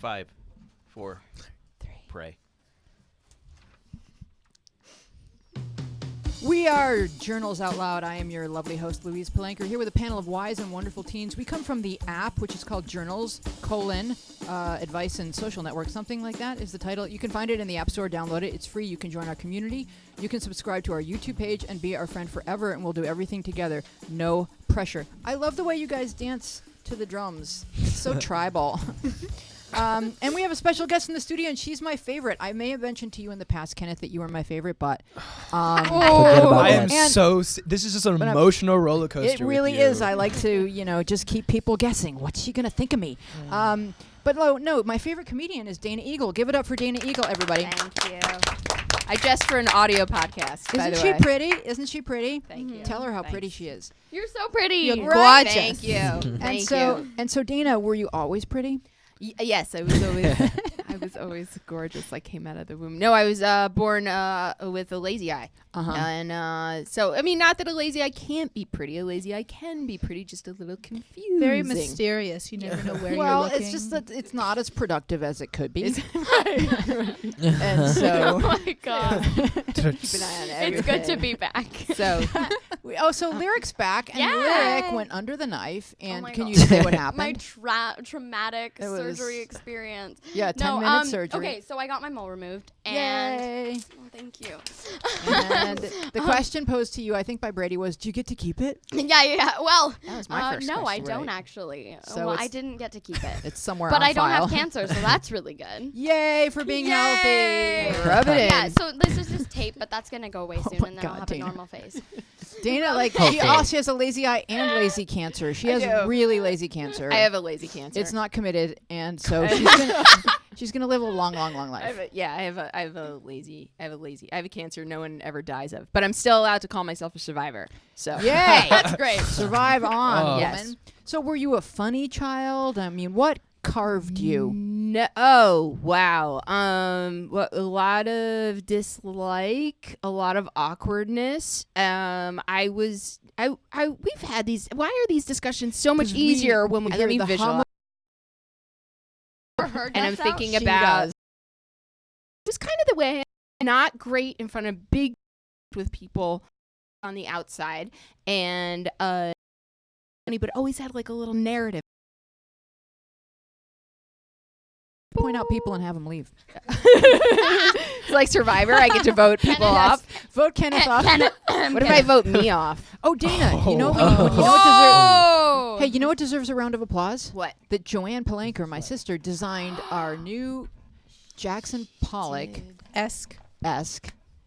5, 4, 3. pray. We are Journals Out Loud. I am your lovely host, Louise Palanker, here with a panel of wise and wonderful teens. We come from the app, which is called Journals, Advice and Social Network. Something like that is the title. You can find it in the App Store. Download it. It's free. You can join our community. You can subscribe to our YouTube page and be our friend forever, and we'll do everything together. No pressure. I love the way you guys dance to the drums. It's so tribal. And we have a special guest in the studio, and she's my favorite. I may have mentioned to you in the past, Kenneth, that you were my favorite, but Forget about I am that. this is just an emotional roller coaster. it really with you. is. I like to, just keep people guessing. What's she going to think of me? But no, my favorite comedian is Dana Eagle. Give it up for Dana Eagle, everybody. Thank you. I dressed for an audio podcast, by Isn't the she way. pretty? Isn't she pretty? Thank you. Tell her how Thanks. pretty she is. You're so pretty. You're Right? gorgeous. Thank you. Thank you. And so, Dana, were you always pretty? Yes, I was always I was always gorgeous. I came out of the womb. No, I was born with a lazy eye. And so, I mean, not that a lazy eye can't be pretty. A lazy eye can be pretty, just a little confusing. Very mysterious. You never know where Well, you're looking. it's just that it's not as productive as it could be. Is- And so, oh my god. keep an eye on It's everything. good to be back. So, so Lyric's back, and Yay! Lyric went under the knife. And my can God. you say what happened? My traumatic It was- surgery experience. Yeah, 10 No, minute surgery. Okay, so I got my mole removed, and Yay! oh, thank you. And the question posed to you, I think by Brady, was, "Do you get to keep it?" yeah. Well, That was my first no, I question. don't actually. So well, I it's- didn't get to keep it, It's somewhere but on I don't file. have cancer, so that's really good. Yay for being Yay! healthy. Rub it in. Yeah, so this is just tape, but that's gonna go away soon, my and then God, I'll have Dana. a normal face. Dana, like, she has a lazy eye and lazy cancer. She has do. really lazy cancer. I have a lazy cancer. It's not committed, and so she's gonna live a long, long, long life. I have a cancer no one ever dies of, but I'm still allowed to call myself a survivor. So Yay! that's great. Survive on, Oh. woman. Yes. So were you a funny child? I mean, what carved you? No, oh wow. A lot of dislike, a lot of awkwardness. We've had these. Why are these discussions so much 'Cause we- easier when we I hear hear me the visualize? Her And I'm guts out? thinking She about does. just kind of the way I'm not great in front of big with people on the outside, and but always had like a little narrative. Point out people and have them leave. It's like Survivor. I get to vote people off. Vote Kenneth off. What if I vote me off? Oh, Dana, you know, Oh. you know what deserves, Oh, hey, you know what deserves a round of applause? what? That Joanne Palanker, my sister, designed our new Jackson Pollock-esque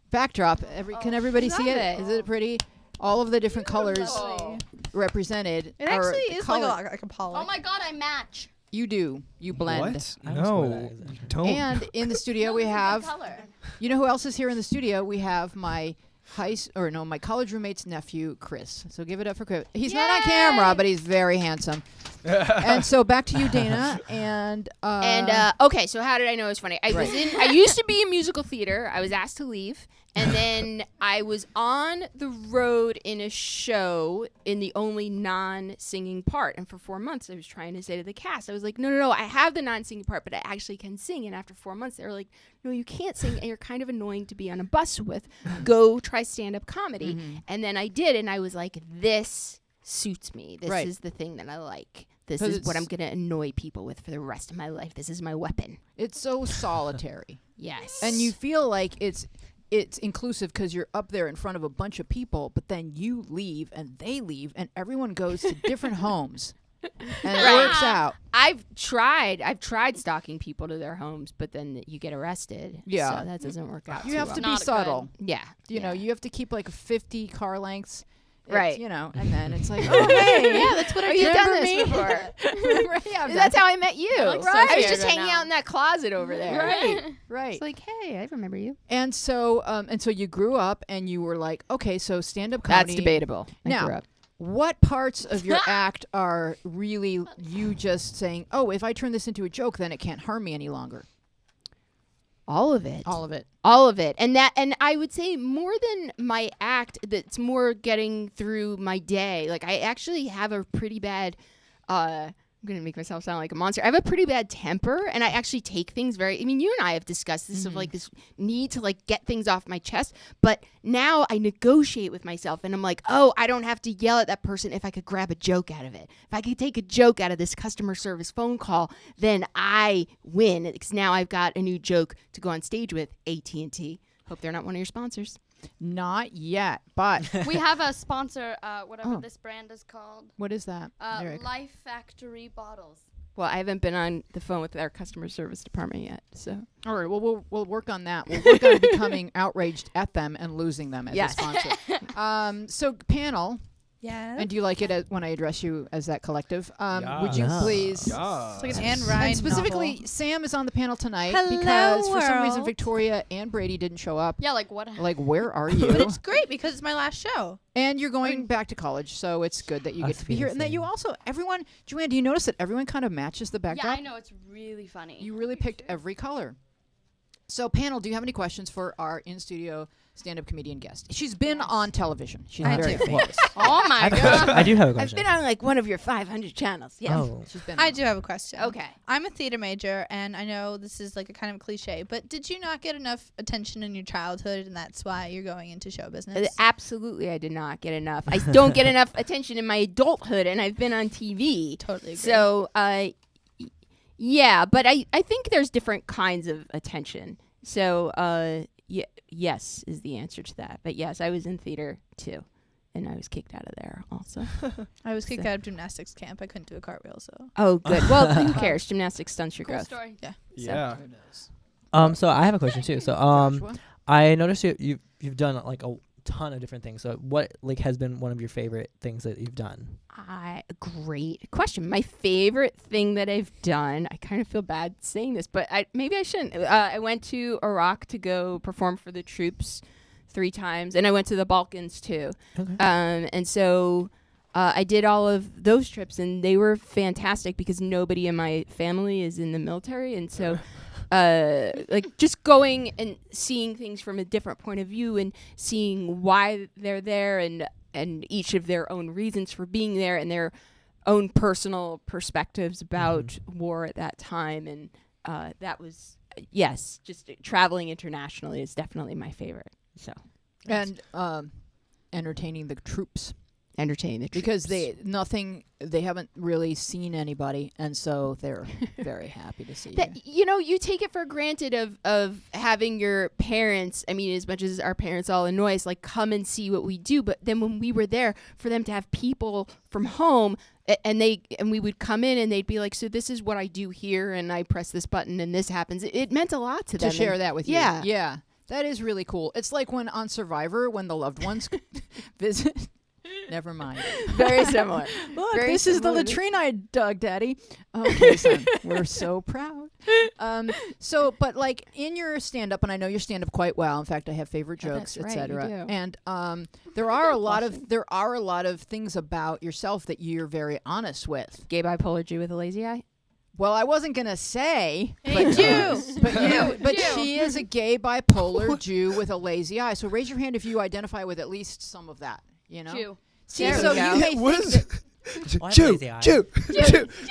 backdrop. Can everybody see love it? it. Is it pretty? All of the different colors Oh. represented. it are actually the is color. like a Pollock. Oh my god, I match. You do. You blend. What? I don't swear No, that is you don't. And in the studio we It's a good have. color. You know who else is here in the studio? We have my my college roommate's nephew, Chris. So give it up for Chris. He's not on camera, but he's very handsome. And so back to you, Dana. And Okay, so how did I know it was funny? I used to be in musical theater. I was asked to leave, and then I was on the road in a show in the only non-singing part. And for 4 months, I was trying to say to the cast, I was like, no, I have the non-singing part, but I actually can sing. And after 4 months, they were like, no, you can't sing, and you're kind of annoying to be on a bus with. Go try stand-up comedy. And then I did, and I was like, this suits me. This Right. is the thing that I like. This 'Cause is what it's- I'm going to annoy people with for the rest of my life. This is my weapon. it's so solitary. Yes. And you feel like it's inclusive because you're up there in front of a bunch of people, but then you leave and they leave and everyone goes to different homes. And it works out. I've tried stalking people to their homes, but then you get arrested. Yeah. So that doesn't work out. You too have well. to be Not good. subtle. Yeah. You know, you have to keep like 50 car lengths. Right. You know, and then it's like, oh, hey. Yeah, that's what I you did done done this this before. Right, yeah, That's how I met you. like so I was scared just right hanging now. out in that closet over there. Right, right. It's like, hey, I remember you. And so you grew up and you were like, okay, so stand-up comedy. That's debatable. I Now, grew up. what parts of your act are really you just saying, oh, if I turn this into a joke, then it can't harm me any longer? All of it. All of it. All of it. And I would say more than my act, that's more getting through my day. Like I actually have a pretty bad I'm going to make myself sound like a monster. I have a pretty bad temper, and I actually take things very, I mean, you and I have discussed this of like this need to like get things off my chest, but now I negotiate with myself and I'm like, oh, I don't have to yell at that person if I could grab a joke out of it. If I could take a joke out of this customer service phone call, then I win, because now I've got a new joke to go on stage with. AT&T. Hope they're not one of your sponsors. Not yet, but We have a sponsor, whatever Oh. this brand is called. what is that? Eric? Life Factory Bottles. Well, I haven't been on the phone with our customer service department yet, so. All right, well, we'll work on that. We'll work on becoming outraged at them and losing them as Yes. a sponsor. So, panel, Yeah. and do you like it when I address you as that collective? Would you Yes. please? Yeah. It's like an Anne Ryan And specifically, novel. Sam is on the panel tonight Hello, because for some reason world. Victoria and Brady didn't show up. Yeah, like what? Like, where are But you? it's great because it's my last show. And you're going back to college, so it's good that you I get to be feel here. the And that you same. also, everyone, Joanne, do you notice that everyone kind of matches the Yeah, backdrop? I know, it's really funny. You really picked every color. So, panel, do you have any questions for our in-studio stand-up comedian guest? She's been on television. She's I very do. famous. Oh my I god. do have a I've question. been on like one of your 500 channels. Yeah. Oh. She's been. I do have a question. Okay. I'm a theater major, and I know this is like a kind of cliche, but did you not get enough attention in your childhood, and that's why you're going into show business? Absolutely, I did not get enough. I don't get enough attention in my adulthood, and I've been on TV. Totally agree. So, yeah, but I think there's different kinds of attention. So, yes is the answer to that. But yes, I was in theater too, and I was kicked out of there also. I was kicked out of gymnastics camp. I couldn't do a cartwheel, so. Oh, good. Well, who cares? Gymnastics stunts your Cool growth. story. Yeah. So I have a question too. So Joshua? I noticed you've done like a ton of different things. So what like has been one of your favorite things that you've done? Great question. My favorite thing that I've done, I kind of feel bad saying this, but maybe I shouldn't. I went to Iraq to go perform for the troops 3 times, and I went to the Balkans too. Okay. And so I did all of those trips, and they were fantastic because nobody in my family is in the military, and so like just going and seeing things from a different point of view and seeing why they're there and each of their own reasons for being there and their own personal perspectives about war at that time. And that was, yes, just traveling internationally is definitely my favorite. So And entertaining the troops. entertaining the Because troops. they haven't really seen anybody, and so they're very happy to see you. That, you know, you take it for granted of having your parents, I mean, as much as our parents all annoy us, like come and see what we do. But then when we were there, for them to have people from home and we would come in and they'd be like, so this is what I do here, and I press this button and this happens. It meant a lot to them. To share and- that with you. Yeah. Yeah. That is really cool. It's like when on Survivor, when the loved ones visit. Never mind. Very similar. Look, Very this is the similar. latrine I dug, Daddy. Okay, son. We're so proud. But like in your stand-up, and I know your stand-up quite well. In fact, I have favorite Oh, jokes, that's right, you etc. do. And there are a lot of things about yourself that you're very honest with. Gay bipolar Jew with a lazy eye. Well, I wasn't gonna say, Hey, but, Jew! but Jew. she is a gay bipolar Jew with a lazy eye. So raise your hand if you identify with at least some of that. You know. Jew. See, There so we go. you may What think is that, Oh, I have a Jew, lazy eye. Jew, Jew,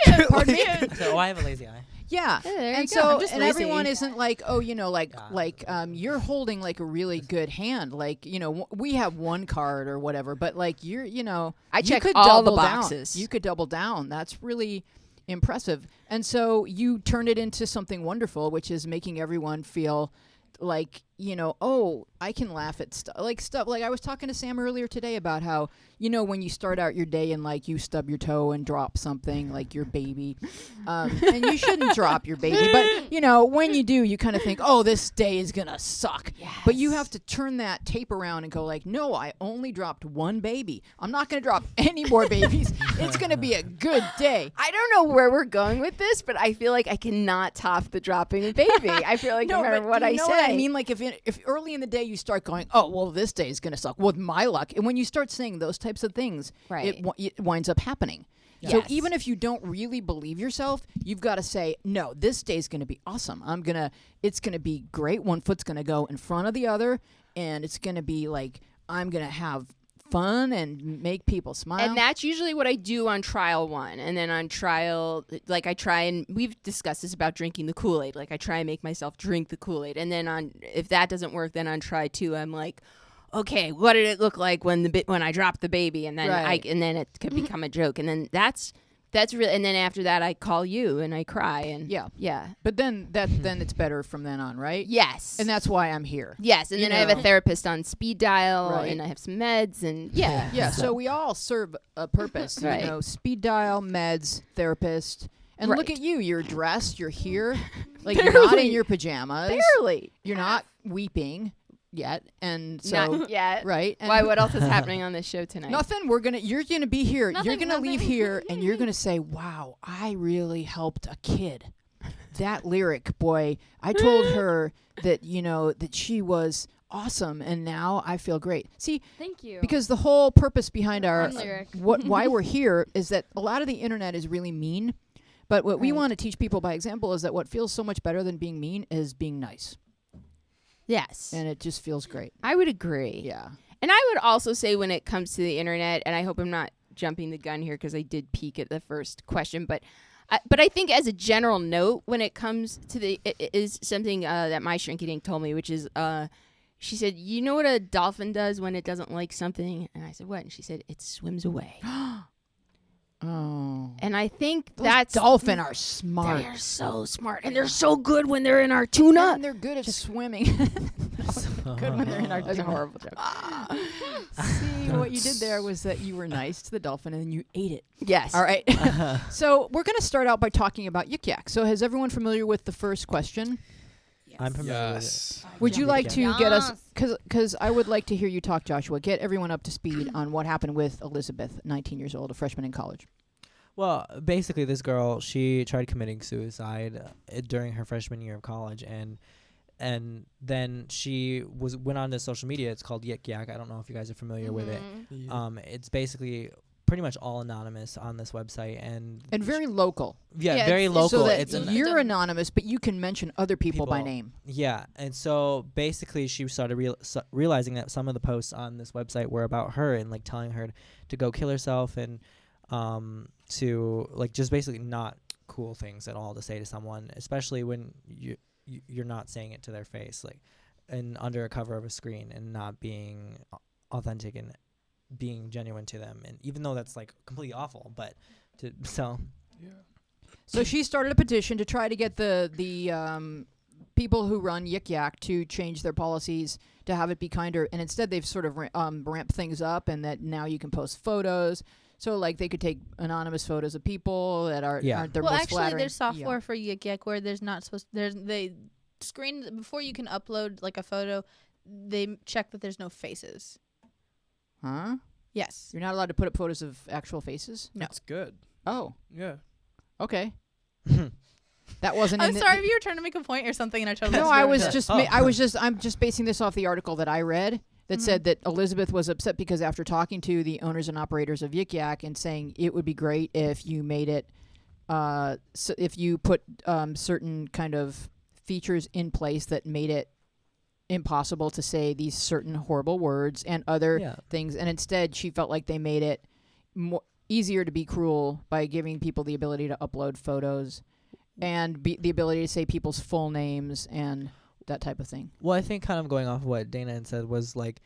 Jew. pardon me? I said, I have a lazy eye. Yeah, Yeah, there you and go. so I'm just and lazy. everyone isn't like, oh, you know, Yeah. you're holding like a really good hand. Like, you know, we have one card or whatever, but like you're, you know, I you check could all the double down. boxes. You could double down. That's really impressive. And so you turned it into something wonderful, which is making everyone feel like, you know, oh, I can laugh at stuff. Like I was talking to Sam earlier today about how, you know, when you start out your day and like you stub your toe and drop something like your baby, and you shouldn't drop your baby, but you know, when you do, you kind of think, oh, this day is gonna suck. But you have to turn that tape around and go like, no, I only dropped one baby. I'm not gonna drop any more babies. It's gonna be a good day. I don't know where we're going with this, but I feel like I cannot top the dropping a baby. I feel like no matter but what you I know say. what I mean? Like if early in the day you start going, oh, well, this day is gonna suck with my luck, and when you start saying those types of things, Right. it winds up happening. So Yes. even if you don't really believe yourself, you've got to say, no, this day's going to be awesome. It's going to be great. One foot's going to go in front of the other, and it's going to be like, I'm going to have fun and make people smile. And that's usually what I do on trial 1. And then on trial, like I try and we've discussed this about drinking the Kool-Aid. Like I try and make myself drink the Kool-Aid. And then if that doesn't work, then on try 2, I'm like, okay, what did it look like when I dropped the baby? And then Right. and then it could become a joke. And then that's really, and then after that I call you and I cry and yeah. But then it's better from then on, right? Yes. And that's why I'm here. yes, and you then I have a know. therapist on speed dial Right. and I have some meds and yeah. Yeah, so we all serve a purpose. Right. You know, speed dial, meds, therapist. And look Right. at you. You're dressed. You're here. Like, you're not in Barely. your pajamas. Barely. You're not weeping yet. And so, Not yet. right. And Why? What else is happening on this show tonight? Nothing. You're gonna be here. You're Nothing, gonna leave nothing. here and you're gonna say, wow, I really helped a kid. That lyric, boy, I told her that, that she was awesome and now I feel great. See, Thank you. because the whole purpose behind our Fun lyric. why we're here is that a lot of the internet is really mean, but what we Right. want to teach people by example is that what feels so much better than being mean is being nice, Yes. and it just feels great. I would agree. Yeah. And I would also say when it comes to the internet, and I hope I'm not jumping the gun here because I did peek at the first question, but I think as a general note, when it comes to it is something that my shrinky dink told me, which is she said, you know what a dolphin does when it doesn't like something? And I said, what? And she said, it swims away. Oh. And I think Those that's dolphin are smart. They're so smart, and they're so good when they're in our tuna. And they're good at swimming. Good when they're in our That's a tuna. horrible joke. See, what you did there was that you were nice to the dolphin and then you ate it. Yes. All right. So we're going to start out by talking about Yik Yak. So is everyone familiar with the first question? I'm familiar with it. Yes. Would you like to Yes. get us, because I would like to hear you talk, Joshua, get everyone up to speed on what happened with Elizabeth, 19 years old, a freshman in college. Well, basically, this girl, she tried committing suicide during her freshman year of college, and then she went on to social media. It's called Yik Yak. I don't know if you guys are familiar with it. It's basically pretty much all anonymous on this website, and very local. Yeah, very it's- local. So that It's you're anonymous, but you can mention other people by People. name. Yeah, and so basically she started realizing that some of the posts on this website were about her and like telling her to go kill herself and to like just basically not cool things at all to say to someone, especially when you're not saying it to their face, like and under a cover of a screen and not being authentic and being genuine to them. And even though that's like completely awful, but So she started a petition to try to get the people who run Yik Yak to change their policies to have it be kinder. And instead, they've sort of ramped things up, and that now you can post photos. So like they could take anonymous photos of people that aren't their Well, most actually, flattering. there's software for Yik Yak where there's not supposed. They screen before you can upload like a photo. They check that there's no faces. Huh? Yes. You're not allowed to put up photos of actual faces? No. That's good. Oh, Yeah. okay. That wasn't. I'm in sorry if you were trying to make a point or something, and I totally. No, just I ruined was it. just. Oh. I'm just basing this off the article that I read that said that Elizabeth was upset because after talking to the owners and operators of Yik Yak and saying it would be great if you made it, so if you put certain kind of features in place that made it impossible to say these certain horrible words and other things, and instead she felt like they made it easier to be cruel by giving people the ability to upload photos and the ability to say people's full names and that type of thing. Well, I think kind of going off of what Dana had said was like,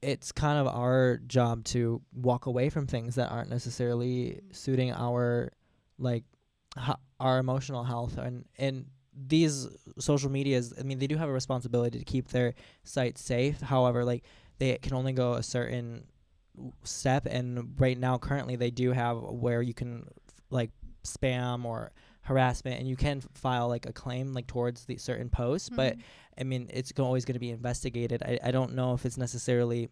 it's kind of our job to walk away from things that aren't necessarily suiting our like our emotional health, and these social medias, I mean, they do have a responsibility to keep their sites safe. However, like they can only go a certain step, and right now currently they do have where you can like spam or harassment, and you can file like a claim like towards the certain posts, but I mean it's always going to be investigated. I don't know if it's necessarily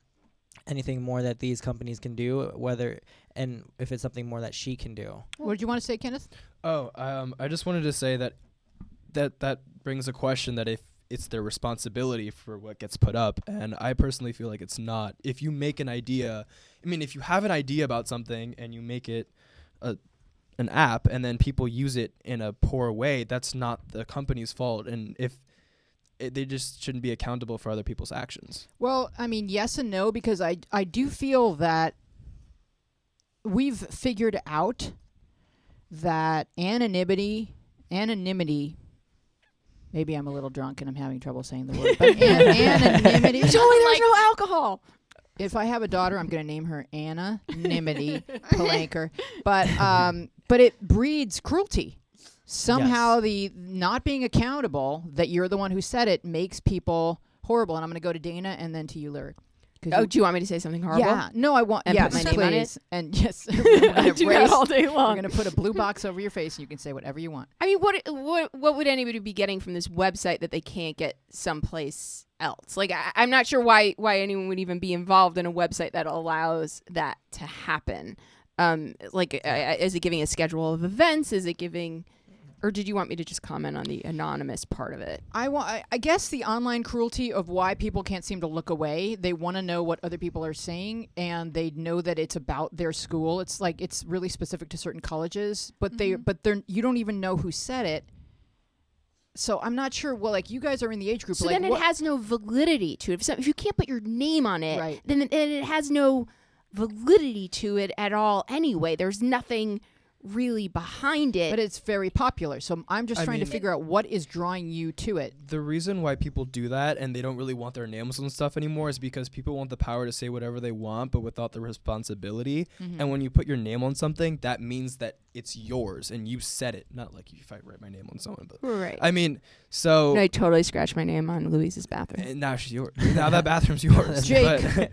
anything more that these companies can do, whether and if it's something more that she can do. What did you want to say, Kenneth? Oh, I just wanted to say that brings a question that if it's their responsibility for what gets put up, and I personally feel like it's not. If you make an idea, I mean, if you have an idea about something and you make it an app and then people use it in a poor way, that's not the company's fault. And they just shouldn't be accountable for other people's actions. Well, I mean, yes and no, because I do feel that we've figured out that anonymity, maybe I'm a little drunk and I'm having trouble saying the word, but anonymity. There's no alcohol. If I have a daughter, I'm going to name her Anonymity Palanker. But it breeds cruelty. Somehow the not being accountable that you're the one who said it makes people horrible. And I'm going to go to Dana and then to you, Lyric. Oh, do you want me to say something horrible? Yeah. No, I want. And Yes, put my name on please. it? And yes, I do that all day We're long. going to put a blue box over your face, and you can say whatever you want. I mean, what would anybody be getting from this website that they can't get someplace else? Like, I'm not sure why anyone would even be involved in a website that allows that to happen. Is it giving a schedule of events? Is it giving, or did you want me to just comment on the anonymous part of it? I guess the online cruelty of why people can't seem to look away. They want to know what other people are saying, and they know that it's about their school. It's like it's really specific to certain colleges, but they're you don't even know who said it. So I'm not sure. Well, like you guys are in the age group. So like, then it has no validity to it. If you can't put your name on it, Right. then it has no validity to it at all anyway. There's nothing really behind it. but it's very popular. So I'm just I trying to mean- figure out what is drawing you to it. The reason why people do that and they don't really want their names on stuff anymore is because people want the power to say whatever they want, but without the responsibility. Mm-hmm. And when you put your name on something, that means that it's yours and you said it. Not like if I write my name on someone, but right. I mean, so I totally scratched my name on Louise's bathroom. and now she's yours. Now that bathroom's yours. Jake. But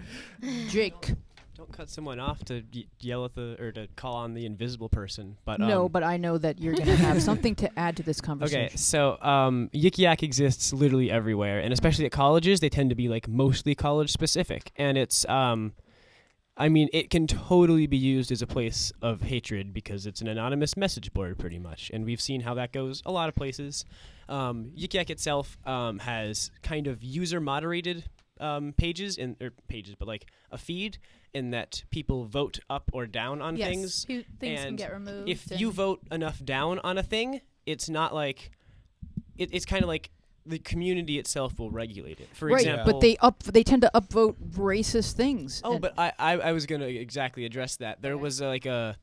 Jake. Don't cut someone off to yell at or to call on the invisible person. But No, but I know that you're going to have something to add to this conversation. okay. So Yik Yak exists literally everywhere, and especially at colleges, they tend to be like mostly college specific, and it's I mean, it can totally be used as a place of hatred because it's an anonymous message board, pretty much, and we've seen how that goes a lot of places. Yik Yak itself has kind of user moderated pages, but like a feed in that people vote up or down on Yes, things. things can and get removed. If and- you vote enough down on a thing, it's not like it's kind of like the community itself will regulate it. For Right, example, but they tend to upvote racist things. Oh, And- but I was gonna exactly address that. There was like a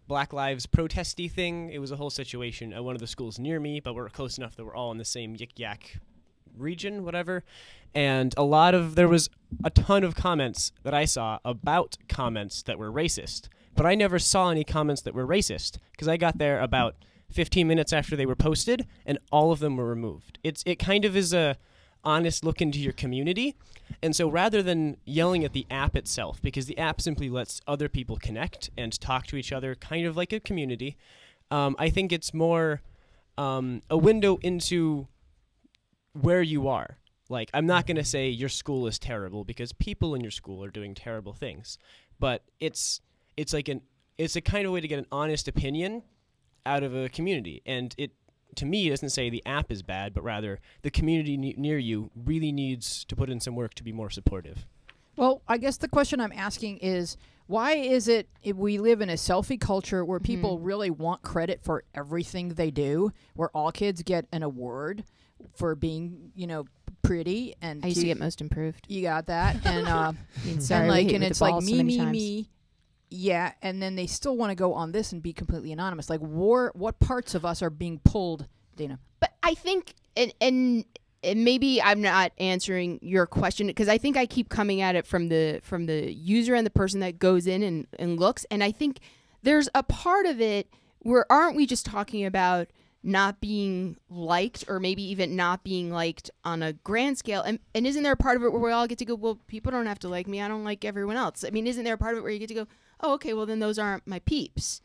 Black Lives protesty thing. It was a whole situation at one of the schools near me, but we're close enough that we're all in the same Yik Yak region, whatever. And there was a ton of comments that I saw about comments that were racist, but I never saw any comments that were racist because I got there about 15 minutes after they were posted, and all of them were removed. It kind of is a honest look into your community. And so rather than yelling at the app itself, because the app simply lets other people connect and talk to each other kind of like a community, I think it's more a window into where you are. Like, I'm not going to say your school is terrible because people in your school are doing terrible things, but it's a kind of way to get an honest opinion out of a community. And it, to me, it doesn't say the app is bad, but rather the community near you really needs to put in some work to be more supportive. Well, I guess the question I'm asking is, why is it if we live in a selfie culture where people really want credit for everything they do, where all kids get an award for being, pretty and I used to cute? get most improved. You got that, and Sorry, and we like, hit and with it's the like ball so me, many me, times. me. Yeah, and then they still want to go on this and be completely anonymous. Like, what parts of us are being pulled, Dana? But I think, and maybe I'm not answering your question because I think I keep coming at it from the user and the person that goes in and looks, and I think there's a part of it where aren't we just talking about not being liked or maybe even not being liked on a grand scale, and isn't there a part of it where we all get to go, well, people don't have to like me, I don't like everyone else? I mean, isn't there a part of it where you get to go, oh, okay, well then those aren't my peeps?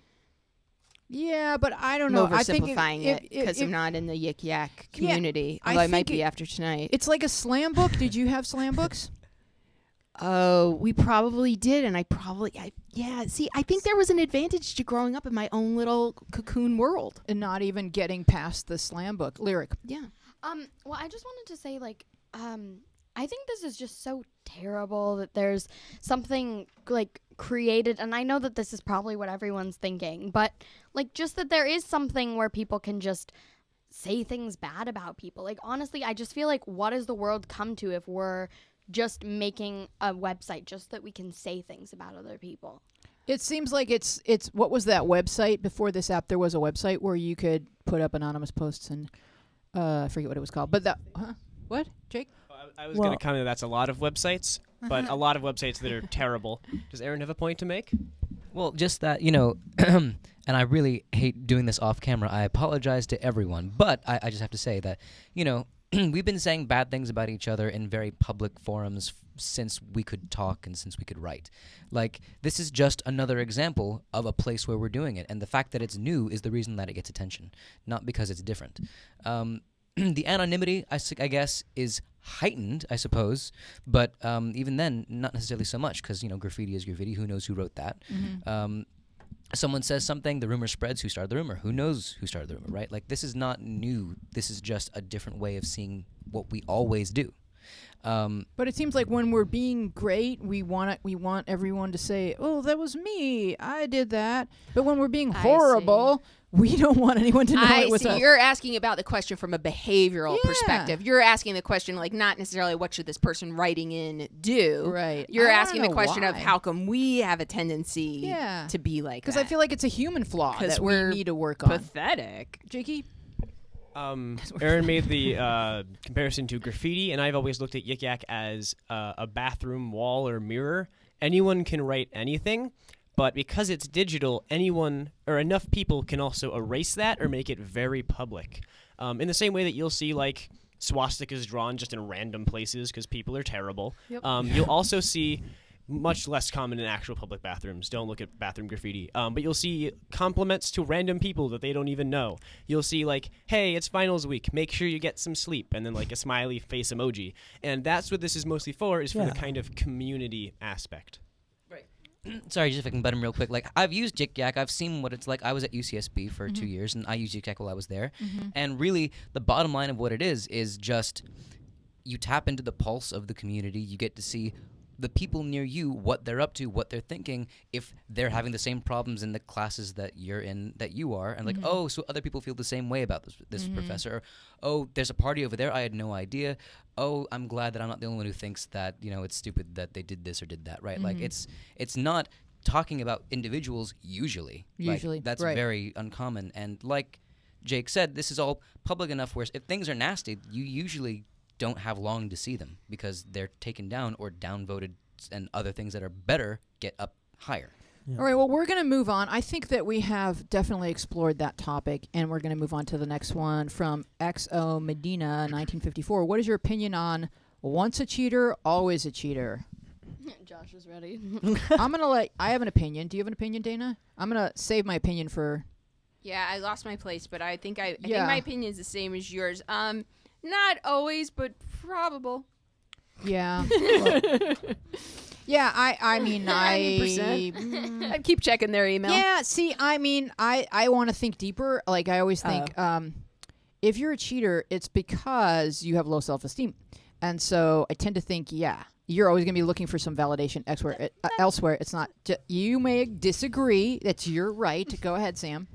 Yeah, but I don't I'm know. I think oversimplifying it because I'm not in the Yik Yak community. I Although I might think be after tonight. It's like a slam book. Did you have slam books? Oh, we probably did, and see, I think there was an advantage to growing up in my own little cocoon world. And not even getting past the slam book. Lyric. Yeah. Well, I just wanted to say, like, I think this is just so terrible that there's something, like, created, and I know that this is probably what everyone's thinking, but, like, just that there is something where people can just say things bad about people. Like, honestly, I just feel like what does the world come to if we're just making a website just that we can say things about other people? It seems like it's what was that website before this app? There was a website where you could put up anonymous posts and I forget what it was called. But that what, Jake? I was going to comment that that's a lot of websites, but a lot of websites that are terrible. Does Aaron have a point to make? Well, just that, and I really hate doing this off camera. I apologize to everyone, but I just have to say that, we've been saying bad things about each other in very public forums since we could talk and since we could write. Like, this is just another example of a place where we're doing it, and the fact that it's new is the reason that it gets attention, not because it's different. The anonymity, I guess, is heightened, I suppose, but even then, not necessarily so much, because, graffiti is graffiti. Who knows who wrote that? Mm-hmm. Someone says something, the rumor spreads. Who started the rumor? Who knows who started the rumor, right? Like, this is not new. This is just a different way of seeing what we always do. But it seems like when we're being great, we want everyone to say, "Oh, that was me. I did that." But when we're being horrible, we don't want anyone to know it was us. You're asking about the question from a behavioral Yeah. perspective. You're asking the question, like, not necessarily what should this person writing in do. Right. You're I wanna asking the know question of why. how come we have a tendency Yeah. to be like Because that. I feel like it's a human flaw 'Cause that we we're need to work on. pathetic. Jakey? Aaron made the comparison to graffiti, and I've always looked at Yik Yak as a bathroom wall or mirror. Anyone can write anything, but because it's digital, anyone or enough people can also erase that or make it very public. In the same way that you'll see, like, swastikas drawn just in random places because people are terrible. Yep. You'll also see, much less common in actual public bathrooms. Don't look at bathroom graffiti. But you'll see compliments to random people that they don't even know. You'll see, like, hey, it's finals week. Make sure you get some sleep. And then, like, a smiley face emoji. And that's what this is mostly for, is for the kind of community aspect. Sorry, just if I can butt in real quick. Like, I've used Yik Yak. I've seen what it's like. I was at UCSB for 2 years, and I used Yik Yak while I was there. And really, the bottom line of what it is just you tap into the pulse of the community. You get to see the people near you, what they're up to, what they're thinking, if they're having the same problems in the classes that you're in, that you are, and like, oh, so other people feel the same way about this professor. Or, oh, there's a party over there, I had no idea. Oh, I'm glad that I'm not the only one who thinks that, it's stupid that they did this or did that, right? Like, it's not talking about individuals usually. Usually, Like, that's right. very uncommon. And like Jake said, this is all public enough where if things are nasty, you usually don't have long to see them because they're taken down or downvoted, and other things that are better get up higher. Yeah. All right, well, we're going to move on. I think that we have definitely explored that topic, and we're going to move on to the next one from XO Medina, 1954. What is your opinion on once a cheater, always a cheater? Josh is ready. I'm going to I have an opinion. Do you have an opinion, Dana? I'm going to save my opinion for... Yeah, I lost my place, but I think I think Yeah. my opinion is the same as yours. Not always, but probable. Yeah. Yeah, I mean, 90%. I'd keep checking their email. Yeah, see, I mean, I want to think deeper. Like, I always think, if you're a cheater, it's because you have low self-esteem. And so I tend to think, you're always going to be looking for some validation elsewhere. It's not, you may disagree. That's your right. Go ahead, Sam.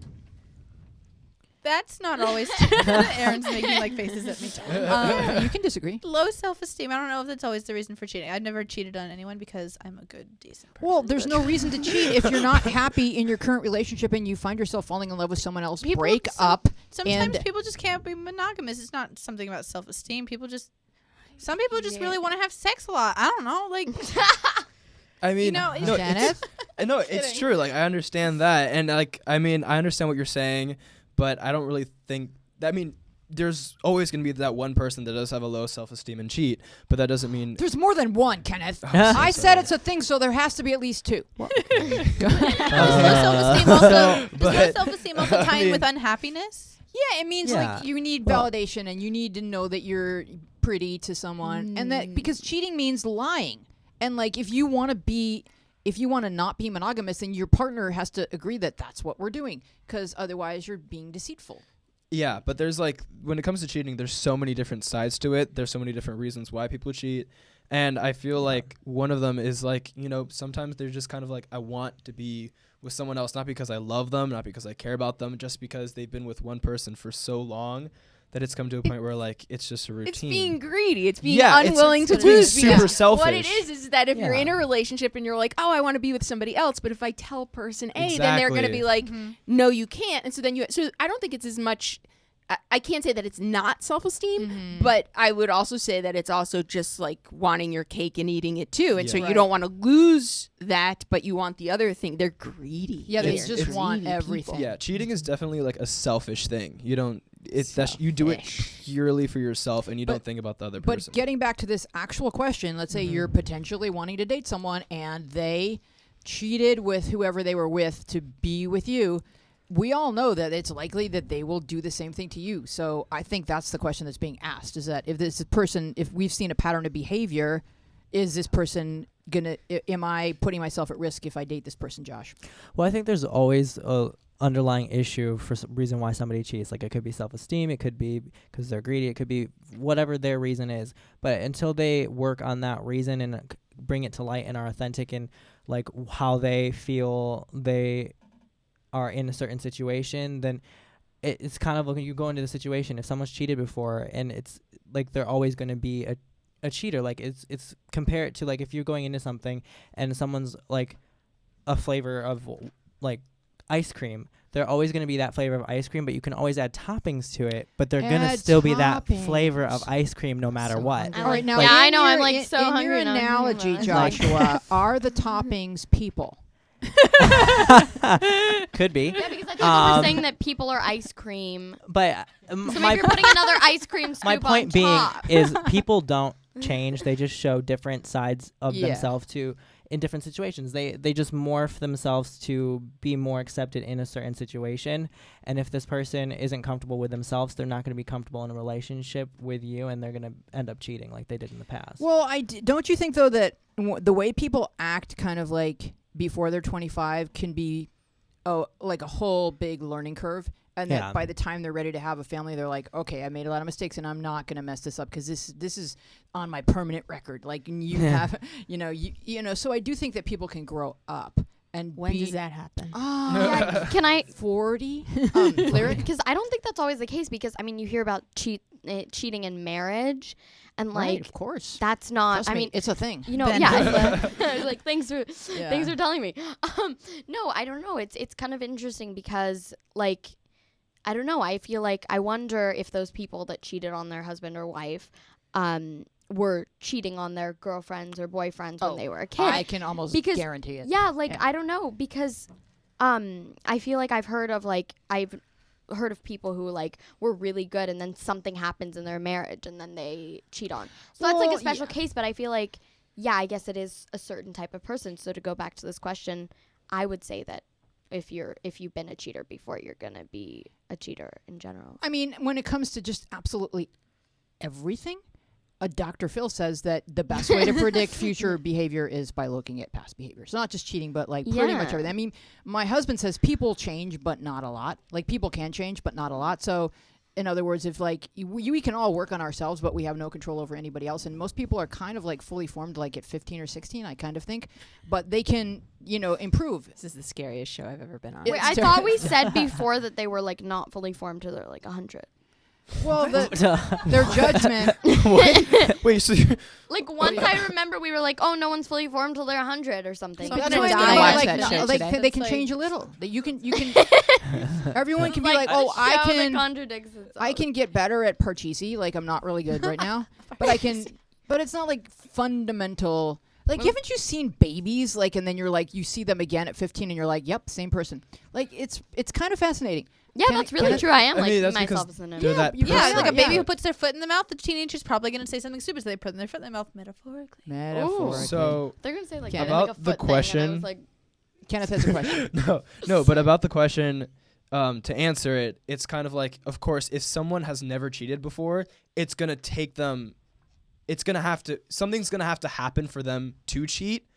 That's not always Aaron's making like faces at me. You can disagree. Low self-esteem. I don't know if that's always the reason for cheating. I've never cheated on anyone because I'm a good, decent person. Well, there's but- no reason to cheat if you're not happy in your current relationship and you find yourself falling in love with someone else. People- Break some- up. Sometimes and people just can't be monogamous. It's not something about self-esteem. Some people just really want to have sex a lot. I don't know. Like, I mean, know, no, Janet? no, it's true. Like, I understand that, and like, I mean, I understand what you're saying, but I don't really think. I mean, there's always going to be that one person that does have a low self-esteem and cheat, but that doesn't mean. There's more than one, Kenneth. I'm so I said sorry. it's a thing, so there has to be at least two. does low self-esteem also, does low but- self-esteem also I tie in mean- with unhappiness? Yeah, it means Yeah. like you need Well- validation and you need to know that you're pretty to someone, and that because cheating means lying, and like if you want to not be monogamous, then your partner has to agree that that's what we're doing, because otherwise you're being deceitful. Yeah, but there's like, when it comes to cheating, there's so many different sides to it. There's so many different reasons why people cheat. And I feel like one of them is like, sometimes they're just kind of like, I want to be with someone else, not because I love them, not because I care about them, just because they've been with one person for so long that it's come to a point where like it's just a routine. It's being greedy. It's being Yeah, it's- unwilling to it's being lose. super because selfish. What it is that if you're Yeah. in a relationship and you're like, oh, I want to be with somebody else, but if I tell person A, then they're going to be like, no, you can't. And so then so I don't think it's as much. I can't say that it's not self-esteem, but I would also say that it's also just like wanting your cake and eating it too. And Yeah. so you Right. don't want to lose that, but you want the other thing. They're greedy. Yeah, they It's- just it's- want greedy everything. people. Yeah, cheating is definitely like a selfish thing. You don't. You do it purely for yourself, and you don't think about the other But person. getting back to this actual question, let's say you're potentially wanting to date someone and they cheated with whoever they were with to be with you. We all know that it's likely that they will do the same thing to you. So I think that's the question that's being asked, is that if we've seen a pattern of behavior, is this person am I putting myself at risk if I date this person, Josh? Well, I think there's always a underlying issue for some reason why somebody cheats. Like, it could be self-esteem, it could be because they're greedy, it could be whatever their reason is. But until they work on that reason and bring it to light and are authentic in like how they feel they are in a certain situation, then it's kind of like when you go into the situation, if someone's cheated before and it's like they're always going to be a cheater. Like, it's compare it to like if you're going into something and someone's like a flavor of like ice cream, they're always going to be that flavor of ice cream, but you can always add toppings to it, but they're going to Add still be that toppings. flavor of ice cream no matter So what. hungry. I All right, like- now yeah, in I know, I'm, your- like, in, so in your hungry now. analogy, Like- Joshua, are the toppings people? Could be. Yeah, because I thought you were saying that people are ice cream. But So my maybe you're putting another ice cream scoop my point on being top. is people don't change. They just show different sides of Yeah. themselves in different situations. They just morph themselves to be more accepted in a certain situation. And if this person isn't comfortable with themselves, they're not going to be comfortable in a relationship with you, and they're going to end up cheating like they did in the past. Well, don't you think though that the way people act, kind of like before they're 25, can be like a whole big learning curve, and that Yeah. by the time they're ready to have a family, they're like, okay, I made a lot of mistakes, and I'm not going to mess this up because this is on my permanent record. Like you have, you know. So I do think that people can grow up. And When does that happen? Yeah, can I? 40? Lyric? Because I don't think that's always the case. Because I mean, you hear about cheating in marriage, and Right, like of course. that's not. Trust I me, mean, it's a thing. you know, Ben. yeah. Like thanks for Yeah. thanks for telling me. No, I don't know. It's kind of interesting because like I don't know. I feel like I wonder if those people that cheated on their husband or wife were cheating on their girlfriends or boyfriends when they were a kid. I can almost Because- guarantee it. Yeah, like Yeah. I don't know because I feel like I've heard of people who like were really good and then something happens in their marriage and then they cheat on. So that's like Well, a special case, but I feel like I guess it is a certain type of person. So to go back to this question, I would say that if you've been a cheater before, you're going to be a cheater in general. I mean, when it comes to just absolutely everything, Dr. Phil says that the best way to predict future behavior is by looking at past behavior. It's not just cheating, but like pretty much Yeah. everything. I mean, my husband says people change, but not a lot. Like people can change, but not a lot. So in other words, if like we can all work on ourselves, but we have no control over anybody else. And most people are kind of like fully formed like at 15 or 16, I kind of think. But they can, improve. This is the scariest show I've ever been on. Yeah. Wait, I thought we said before that they were like not fully formed till they're like 100. Well, their judgment. Wait, so you're, Like once I remember we were like, oh, no one's fully formed till they're 100 or something. So That's I'm what gonna I die mean, watch like, that no, shit like, today. they can It's change a little. That you can. Everyone can be like, a oh, I show that can. contradicts itself. I can get better at Parcheesi. Like I'm not really good right now, but I can. But it's not like fundamental. Like, haven't you seen babies? Like, and then you're like, you see them again at 15, and you're like, yep, same person. Like, it's kind of fascinating. Yeah, Can that's I- really can I- true. I am I like mean, that's myself because as an they're that you- Yeah, person. like a Yeah. baby who puts their foot in the mouth, the teenager's probably going to say something stupid, so they put their foot in their mouth metaphorically. Metaphorically. So They're gonna say like Kenneth. like a About the foot thing, and I question- was like, Kenneth has a question. no, but about the question, to answer it, it's kind of like, of course, if someone has never cheated before, it's gonna take them. Something's gonna have to happen for them to cheat,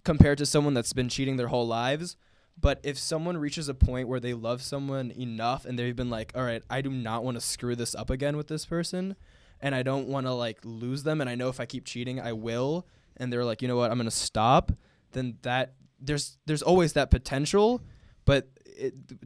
compared to someone that's been cheating their whole lives. But if someone reaches a point where they love someone enough and they've been like, all right, I do not want to screw this up again with this person, and I don't want to like lose them, and I know if I keep cheating I will, and they're like, you know what, I'm gonna stop, then that there's always that potential. But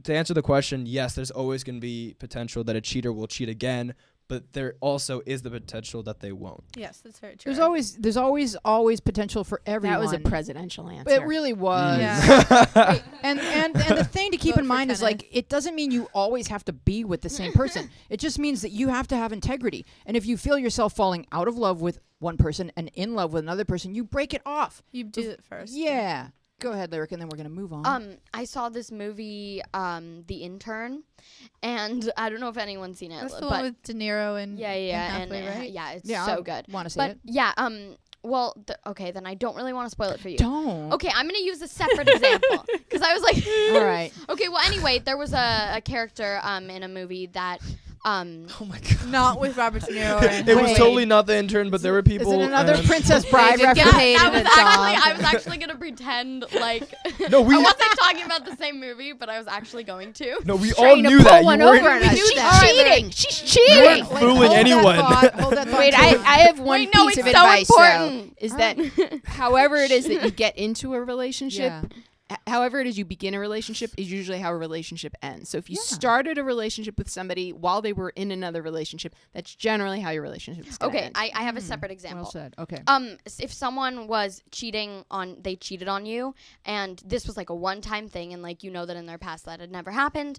to answer the question, yes, there's always going to be potential that a cheater will cheat again, but there also is the potential that they won't. Yes, that's very true. There's always potential for everyone. That was a presidential answer. It really was. Yeah. And the thing to keep Vote in for mind is Kenneth. like it doesn't mean you always have to be with the same person. It just means that you have to have integrity. And if you feel yourself falling out of love with one person and in love with another person, you break it off. You do it first. Yeah. Go ahead, Lyric, and then we're gonna move on. I saw this movie, The Intern, and I don't know if anyone's seen it. That's the but one with De Niro and yeah, and and Hathaway, right? yeah, it's Yeah, so good. Want to see But it? yeah, well, okay, then I don't really want to spoil it for you. Don't. Okay, I'm gonna use a separate example because I was like, All right. Okay, well, anyway, there was a character in a movie that Oh my god. Not with Robert De Niro. And It was Wait. totally not The Intern, but there were Is people. it another and- Princess Bride did get reference? paid that in was a actually job. I was actually gonna pretend like No, we- I wasn't talking about the same movie, but I was actually going to. No, we all Trying to knew pull that. one You weren't, over on us. knew She's that. cheating. She's you cheating. weren't fooling anyone. Hold that thought. Wait, too. I have one Wait, no, piece of it's so advice important. though, is that however it is that you get into a relationship, Yeah. however it is you begin a relationship is usually how a relationship ends. So if you Yeah. started a relationship with somebody while they were in another relationship, that's generally how your relationship is going to Okay, end. I have a separate example. Well said. Okay. If someone was they cheated on you, and this was like a one-time thing, and like you know that in their past that had never happened,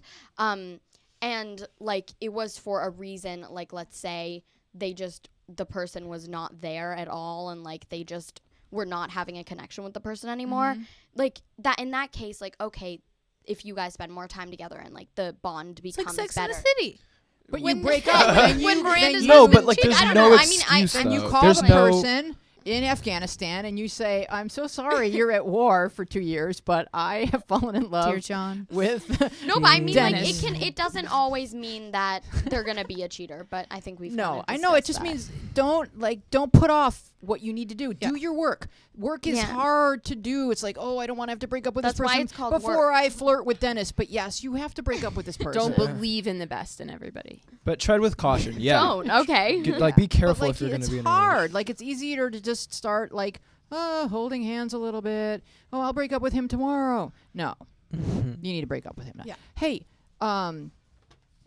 and like it was for a reason, like let's say the person was not there at all, and like they just were not having a connection with the person anymore, like that in that case, like okay, if you guys spend more time together and like the bond It's like becomes Sex better. in the City. But when- you break up. and when you, Miranda's then No, husband but like cheated, there's I don't no know. excuse and you though. call There's the no. person in Afghanistan and you say, "I'm so sorry, you're at war for 2 years, but I have fallen in love Dear John. with." No, but I mean, like, Dennis. it doesn't always mean that they're gonna be a cheater. But I think we've No, kinda I know. It just discussed means don't put off what you need to do. Yeah. Do your work. Work is Yeah. hard to do. It's like, oh, I don't want to have to break up with That's this why person it's called before work. I flirt with Dennis. But yes, you have to break up with this person. Don't believe in the best in everybody. But tread with caution. that. Yeah. Don't. Okay. Like be But, careful like, if you're going it's to be in a hard. Like it's easier to just start like holding hands a little bit. Oh, I'll break up with him tomorrow. No, you need to break up with him now. Yeah. Hey,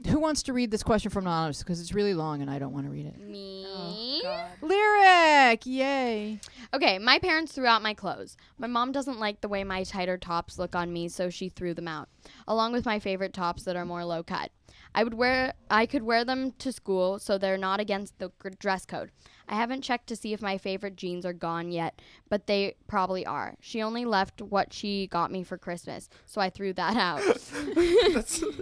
who wants to read this question from Anonymous? Because it's really long and I don't want to read it. Me. Lyric, yay. Okay, my parents threw out my clothes. My mom doesn't like the way my tighter tops look on me, so she threw them out, along with my favorite tops that are more low cut. I could wear them to school, so they're not against the dress code. I haven't checked to see if my favorite jeans are gone yet, but they probably are. She only left what she got me for Christmas, so I threw that out.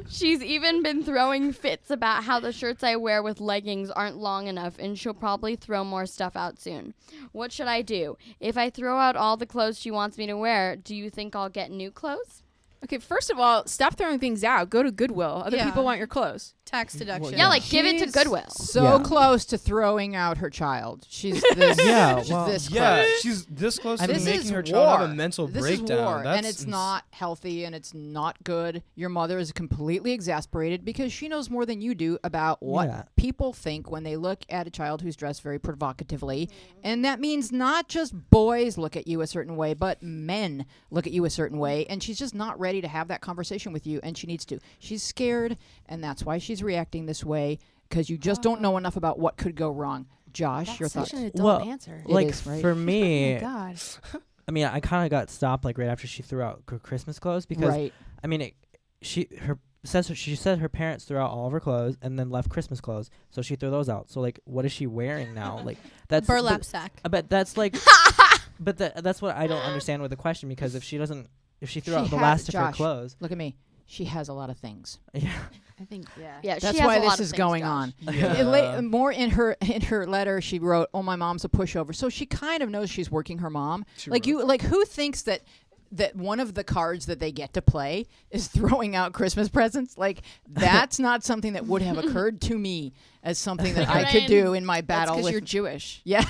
She's even been throwing fits about how the shirts I wear with leggings aren't long enough, and she'll probably throw more stuff out soon. What should I do? If I throw out all the clothes she wants me to wear, do you think I'll get new clothes? Okay, first of all, stop throwing things out. Go to Goodwill. Other Yeah. people want your clothes. Tax deduction. Yeah, like give it to She's Goodwill. So Yeah. close to throwing out her child. She's this. Yeah, she's well, this Yeah, close. she's this close I to mean, making this her is child have war. a mental This breakdown. is war, That's and it's not healthy, and it's not good. Your mother is completely exasperated because she knows more than you do about what Yeah. people think when they look at a child who's dressed very provocatively. And that means not just boys look at you a certain way, but men look at you a certain way. And she's just not ready to have that conversation with you, and she needs to. She's scared, and that's why she's reacting this way, because you just don't know enough about what could go wrong. Josh, your thoughts? Such an adult Well, answer. It Like is, right? for Oh me, my God. I mean, I kind of got stopped like right after she threw out Christmas clothes because Right. I mean, she said her parents threw out all of her clothes and then left Christmas clothes, so she threw those out. So like, what is she wearing now? Like that's Burlap but, sack. I bet that's like, but that's what I don't understand with the question, because if she threw She out the had- last of her Josh. clothes, Look at me. She has a lot of things. yeah, I think, yeah. Yeah, That's she has why a lot this of is things, going Josh. on. Yeah. More in her letter, she wrote, "Oh, my mom's a pushover." So she kind of knows she's working her mom. Who thinks that one of the cards that they get to play is throwing out Christmas presents? Like that's not something that would have occurred to me. as something that I could do in my battle because with. you're Jewish. Yeah.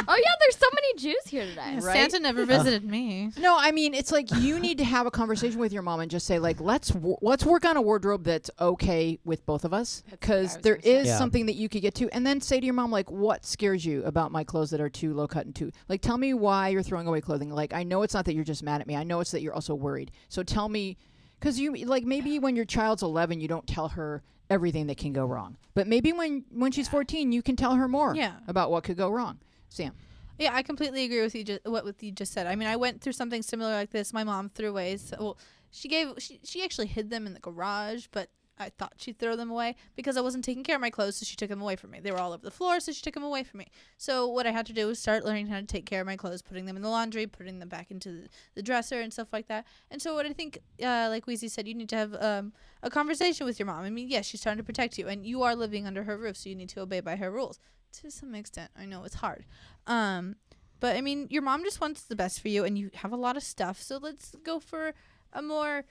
Oh yeah, there's so many Jews here today. Right? Santa never visited me. No, I mean it's like you need to have a conversation with your mom and just say like let's work on a wardrobe that's okay with both of us, because there is Yeah. something that you could get to, and then say to your mom like, what scares you about my clothes that are too low cut and too like, tell me why you're throwing away clothing. Like, I know it's not that you're just mad at me, I know it's that you're also worried, so tell me, because you like maybe when your child's 11 you don't tell her everything that can go wrong, but maybe when she's 14 you can tell her more Yeah. about what could go wrong. Sam. Yeah, I completely agree with you. What you just said. I mean, I went through something similar like this. My mom threw away. Well, she actually hid them in the garage, but I thought she'd throw them away because I wasn't taking care of my clothes, so she took them away from me. They were all over the floor, so she took them away from me. So what I had to do was start learning how to take care of my clothes, putting them in the laundry, putting them back into the dresser and stuff like that. And so what I think, like Weezy said, you need to have a conversation with your mom. I mean, yes, she's trying to protect you, and you are living under her roof, so you need to obey by her rules. To some extent, I know it's hard. But I mean, your mom just wants the best for you, and you have a lot of stuff. So let's go for a more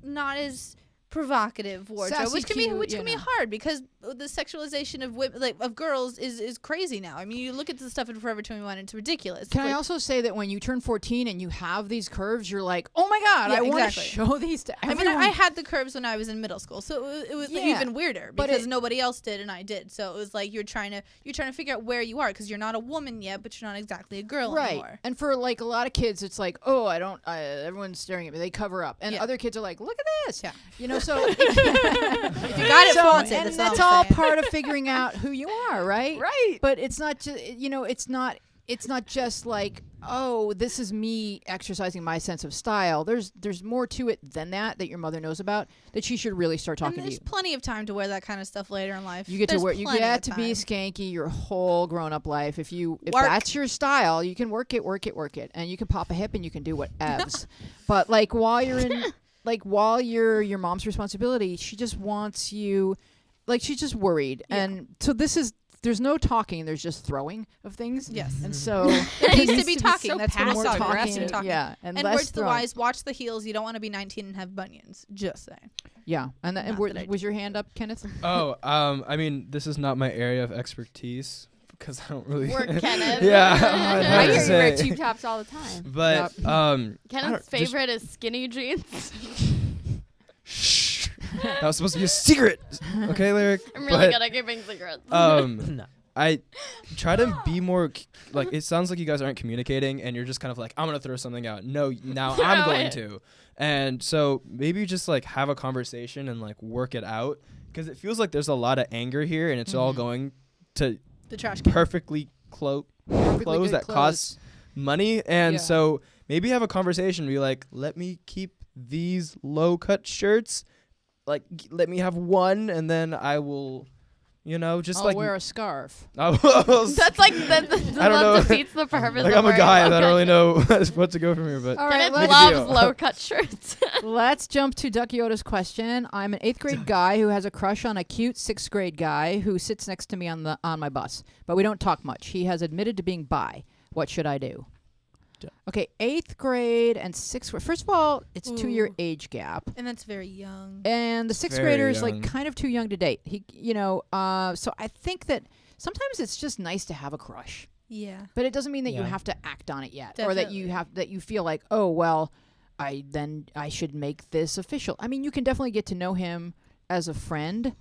not as provocative wardrobe, Sassy, which can be cute, hard because the sexualization of women, like of girls, is crazy now. I mean, you look at the stuff in Forever 21; it's ridiculous. Can I Like, also say that when you turn 14 and you have these curves, you're like, oh my God, Yeah, I want to exactly. show these to I everyone. mean, I had the curves when I was in middle school, so it was Yeah, even weirder but because nobody else did and I did. So it was like you're trying to figure out where you are because you're not a woman yet, but you're not exactly a girl right. anymore. And for like a lot of kids, it's like, oh, everyone's staring at me. They cover up. And Yeah. other kids are like, look at this. Yeah. You know, so If you got it, flaunt it. and That's that's all all I'm saying. part of figuring out who you are, right? Right. But it's not just, it's not just like, oh, this is me exercising my sense of style. There's more to it than that your mother knows about, that she should really start And talking to there's you. plenty of time to wear that kind of stuff later in life. You get There's to wear. You plenty get of to be time. skanky your whole grown-up life. If Work. that's your style, you can work it, and you can pop a hip and you can do whatevs. But like while you're in, like while you're your mom's responsibility, she just wants you. Like she's just worried, Yeah. and so there's no talking. There's just throwing of things. Yes. And so There needs to be talking. so That's what more it's passive talking. aggressive. Talking. Yeah, and And less words to the throwing. wise, watch the heels. You don't want to be 19 and have bunions. Just saying. Yeah, and Not that I was your hand up, Kenneth? Oh, I mean, this is not my area of expertise because I don't really. Work, Kenneth. Yeah, I I'd have to hear you wear say. tube tops all the time. But Kenneth's just- favorite is skinny jeans. Shh. That was supposed to be a secret. Okay, Lyric. I'm really But, good at keeping secrets. No. I try to be more like, it sounds like you guys aren't communicating and you're just kind of like, I'm gonna throw something out. No, now I'm going it. to. And so maybe just like have a conversation and like work it out, because it feels like there's a lot of anger here and it's all going to The trash can. perfectly clothes good that cost money. And Yeah. so maybe have a conversation, be like, let me keep these low cut shirts, like let me have one, and then I will, just I'll like wear a scarf. That's like that I don't know. defeats the purpose. like of I'm a wearing guy low and I don't really cut know what to go from here, but All right, Kenneth let's- loves deal. low cut shirts. Let's jump to Ducky Oda's question. I'm an 8th grade guy who has a crush on a cute 6th grade guy who sits next to me on my bus, but we don't talk much. He has admitted to being bi. What should I do? Okay, 8th grade and 6th grade. First of all, it's 2-year Ooh. age gap. And that's very young. And the 6th Very grader is young. like kind of too young to date. So I think that sometimes it's just nice to have a crush. Yeah. But it doesn't mean that you Yeah. have to act on it yet, Definitely. or that you feel like, oh well, I should make this official. I mean, you can definitely get to know him as a friend,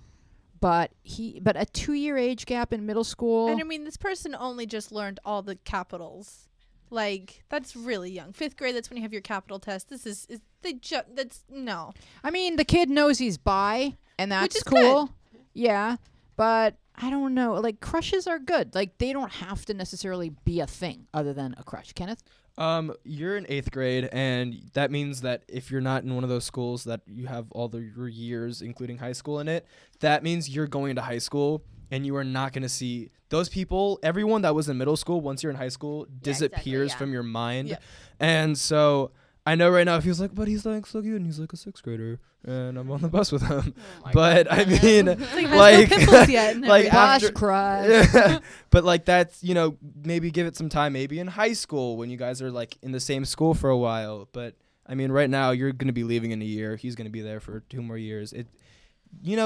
but a 2-year age gap in middle school. And I mean, this person only just learned all the capitals. Like, that's really young. 5th grade, that's when you have your capital test. That's no. I mean, the kid knows he's bi, and that's is cool. Yeah, but I don't know. Like, crushes are good. Like, they don't have to necessarily be a thing other than a crush. Kenneth? you're in 8th grade, and that means that if you're not in one of those schools that you have all your years, including high school, in it, that means you're going to high school, and you are not going to see those people. Everyone that was in middle school, once you're in high school, disappears from your mind. Yeah. And so I know right now if he was like, but he's like so cute, and he's like a 6th grader, and I'm on the bus with him. But I mean, like, pimples yet. and like everything. Gosh, after- crush. but like that's, maybe give it some time, maybe in high school when you guys are like in the same school for a while. But I mean, right now you're going to be leaving in a year. He's going to be there for 2 more years.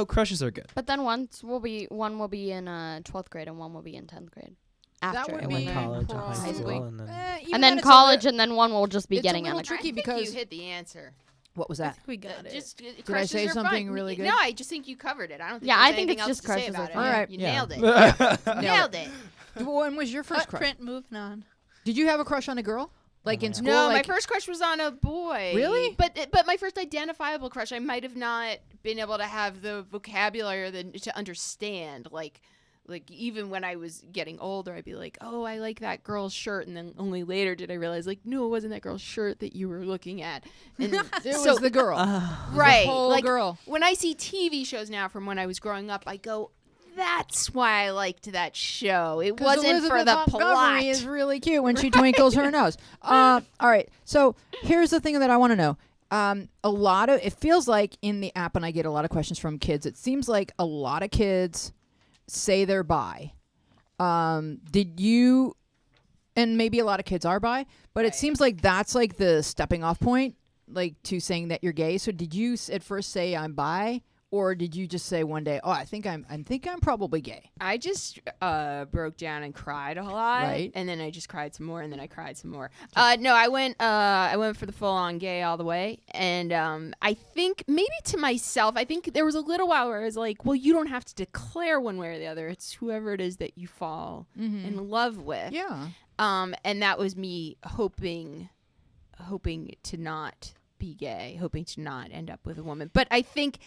crushes are good. But then one will be in 12th grade and one will be in 10th grade. After. would And be then college and probably- high school, and then Even and then it's a college, li- and then one will just be it's a getting little on the tricky I think because you hit the answer. what was I that? think we got it. Just I crushes say are something fun. really good? No, I just think you covered it. I don't think Yeah, there's I think anything it's else just to say crushes about are it. fun. All right. You Yeah. nailed it. Nailed Nailed it. When was your first Cut, crush? print, moving on. Did you have a crush on a girl? Like in school? No, like, my first crush was on a boy. Really? But my first identifiable crush, I might have not been able to have the vocabulary to understand. Like even when I was getting older, I'd be like, "Oh, I like that girl's shirt," and then only later did I realize, like, no, it wasn't that girl's shirt that you were looking at. And it so was the girl. right, The whole like girl. when I see TV shows now from when I was growing up, I go, "That's why I liked that show. It 'Cause wasn't for Elizabeth the Montgomery plot." is really cute when she twinkles her nose. All right. So here's the thing that I want to know. It feels like in the app, and I get a lot of questions from kids. It seems like a lot of kids say they're bi. Did you? And maybe a lot of kids are bi, but it seems like that's like the stepping off point, like to saying that you're gay. So did you at first say I'm bi, or did you just say one day, "Oh, I think I'm probably gay"? I just broke down and cried a lot, Right. and then I just cried some more, and then I cried some more. No, I went for the full on gay all the way, and I think maybe to myself, I think there was a little while where I was like, well, you don't have to declare one way or the other. It's whoever it is that you fall in love with. Yeah. And that was me hoping to not be gay, hoping to not end up with a woman. But I think.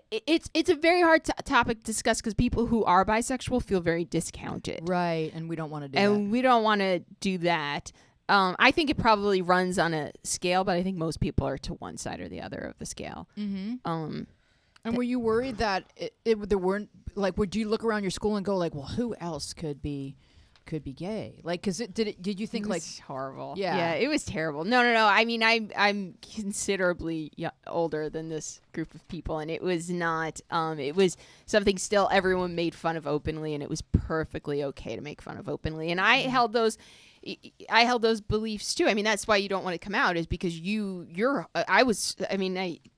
It's a very hard topic to discuss because people who are bisexual feel very discounted. Right, and we don't want to do that. And we don't want to do that. I think it probably runs on a scale, but I think most people are to one side or the other of the scale. Mm-hmm. And were you worried that there weren't, like, would you look around your school and go like, well, who else could be gay? Like, cause did you think It like, was horrible? Yeah. Yeah, it was terrible. No. I mean, I'm considerably older than this group of people, and it was not. It was something still everyone made fun of openly, and it was perfectly okay to make fun of openly. And I held those beliefs too. I mean, that's why you don't want to come out, is because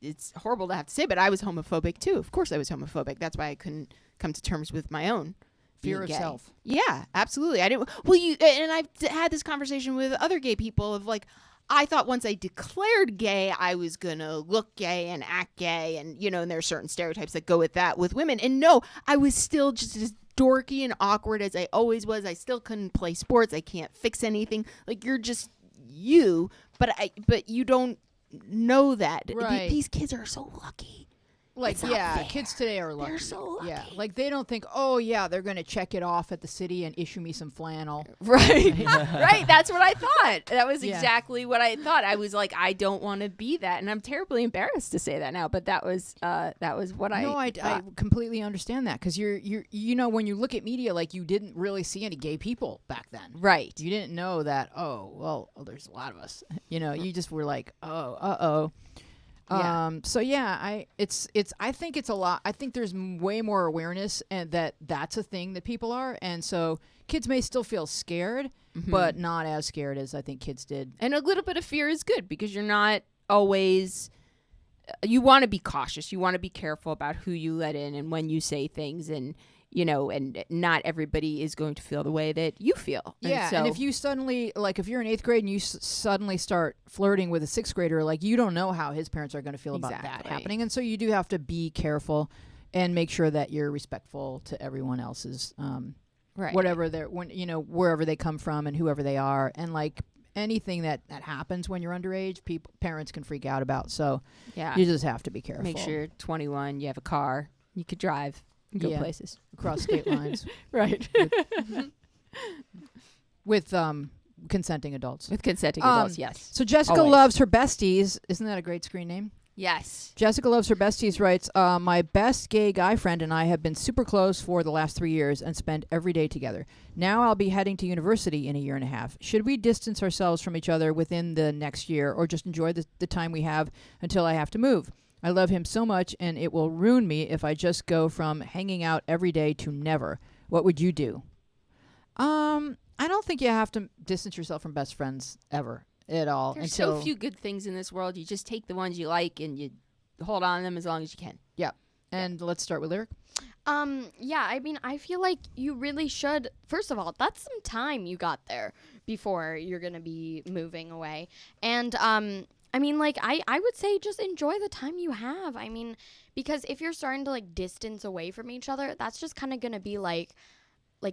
it's horrible to have to say, but I was homophobic too. Of course I was homophobic. That's why I couldn't come to terms with my own fear being of gay. self? Yeah, absolutely. I didn't. Well, and I've had this conversation with other gay people of like, I thought once I declared gay, I was gonna look gay and act gay, and and there are certain stereotypes that go with that with women. And no, I was still just as dorky and awkward as I always was. I still couldn't play sports. I can't fix anything. Like, you're just you, but you don't know that. Right. These kids are so lucky. Like, It's not yeah, fair. kids today are lucky. They're so lucky. Yeah, like they don't think, oh yeah, they're gonna check it off at the city and issue me some flannel. Right. Right. That's what I thought. That was Yeah. exactly what I thought. I was like, I don't want to be that. And I'm terribly embarrassed to say that now, but that was what I No, I thought. completely understand that, because you're when you look at media, like, you didn't really see any gay people back then. Right. You didn't know that. There's a lot of us. You just were like, oh. Yeah. So yeah, I think it's a lot. I think there's way more awareness, and that's a thing that people are, and so kids may still feel scared, but not as scared as I think kids did. And a little bit of fear is good, because you're not always. You want to be cautious. You want to be careful about who you let in and when you say things, and and not everybody is going to feel the way that you feel. Yeah, and if you suddenly, like, if you're in 8th grade and you suddenly start flirting with a 6th grader, like, you don't know how his parents are going to feel about that Exactly. happening, and so you do have to be careful and make sure that you're respectful to everyone else's, right. whatever they're, wherever they come from and whoever they are, and like anything that happens when you're underage, parents can freak out about. So Yeah. you just have to be careful. Make sure you're 21. You have a car. You could drive. And go Yeah. places. Across state lines Right. with consenting adults. With consenting adults, yes. So Jessica Always. loves her besties. Isn't that a great screen name? Yes. Jessica loves her besties writes, my best gay guy friend and I have been super close for the last 3 years and spend every day together. Now I'll be heading to university in a year and a half. Should we distance ourselves from each other within the next year, or just enjoy the time we have until I have to move? I love him so much, and it will ruin me if I just go from hanging out every day to never. What would you do? I don't think you have to distance yourself from best friends ever at all. There's until so few good things in this world. You just take the ones you like and you hold on to them as long as you can. And let's start with Lyric. Yeah, I mean, I feel like you really should. First of all, that's some time you got there before you're gonna be moving away. And I mean, like, I would say just enjoy the time you have. I mean, because if you're starting to like distance away from each other, that's just kind of gonna be like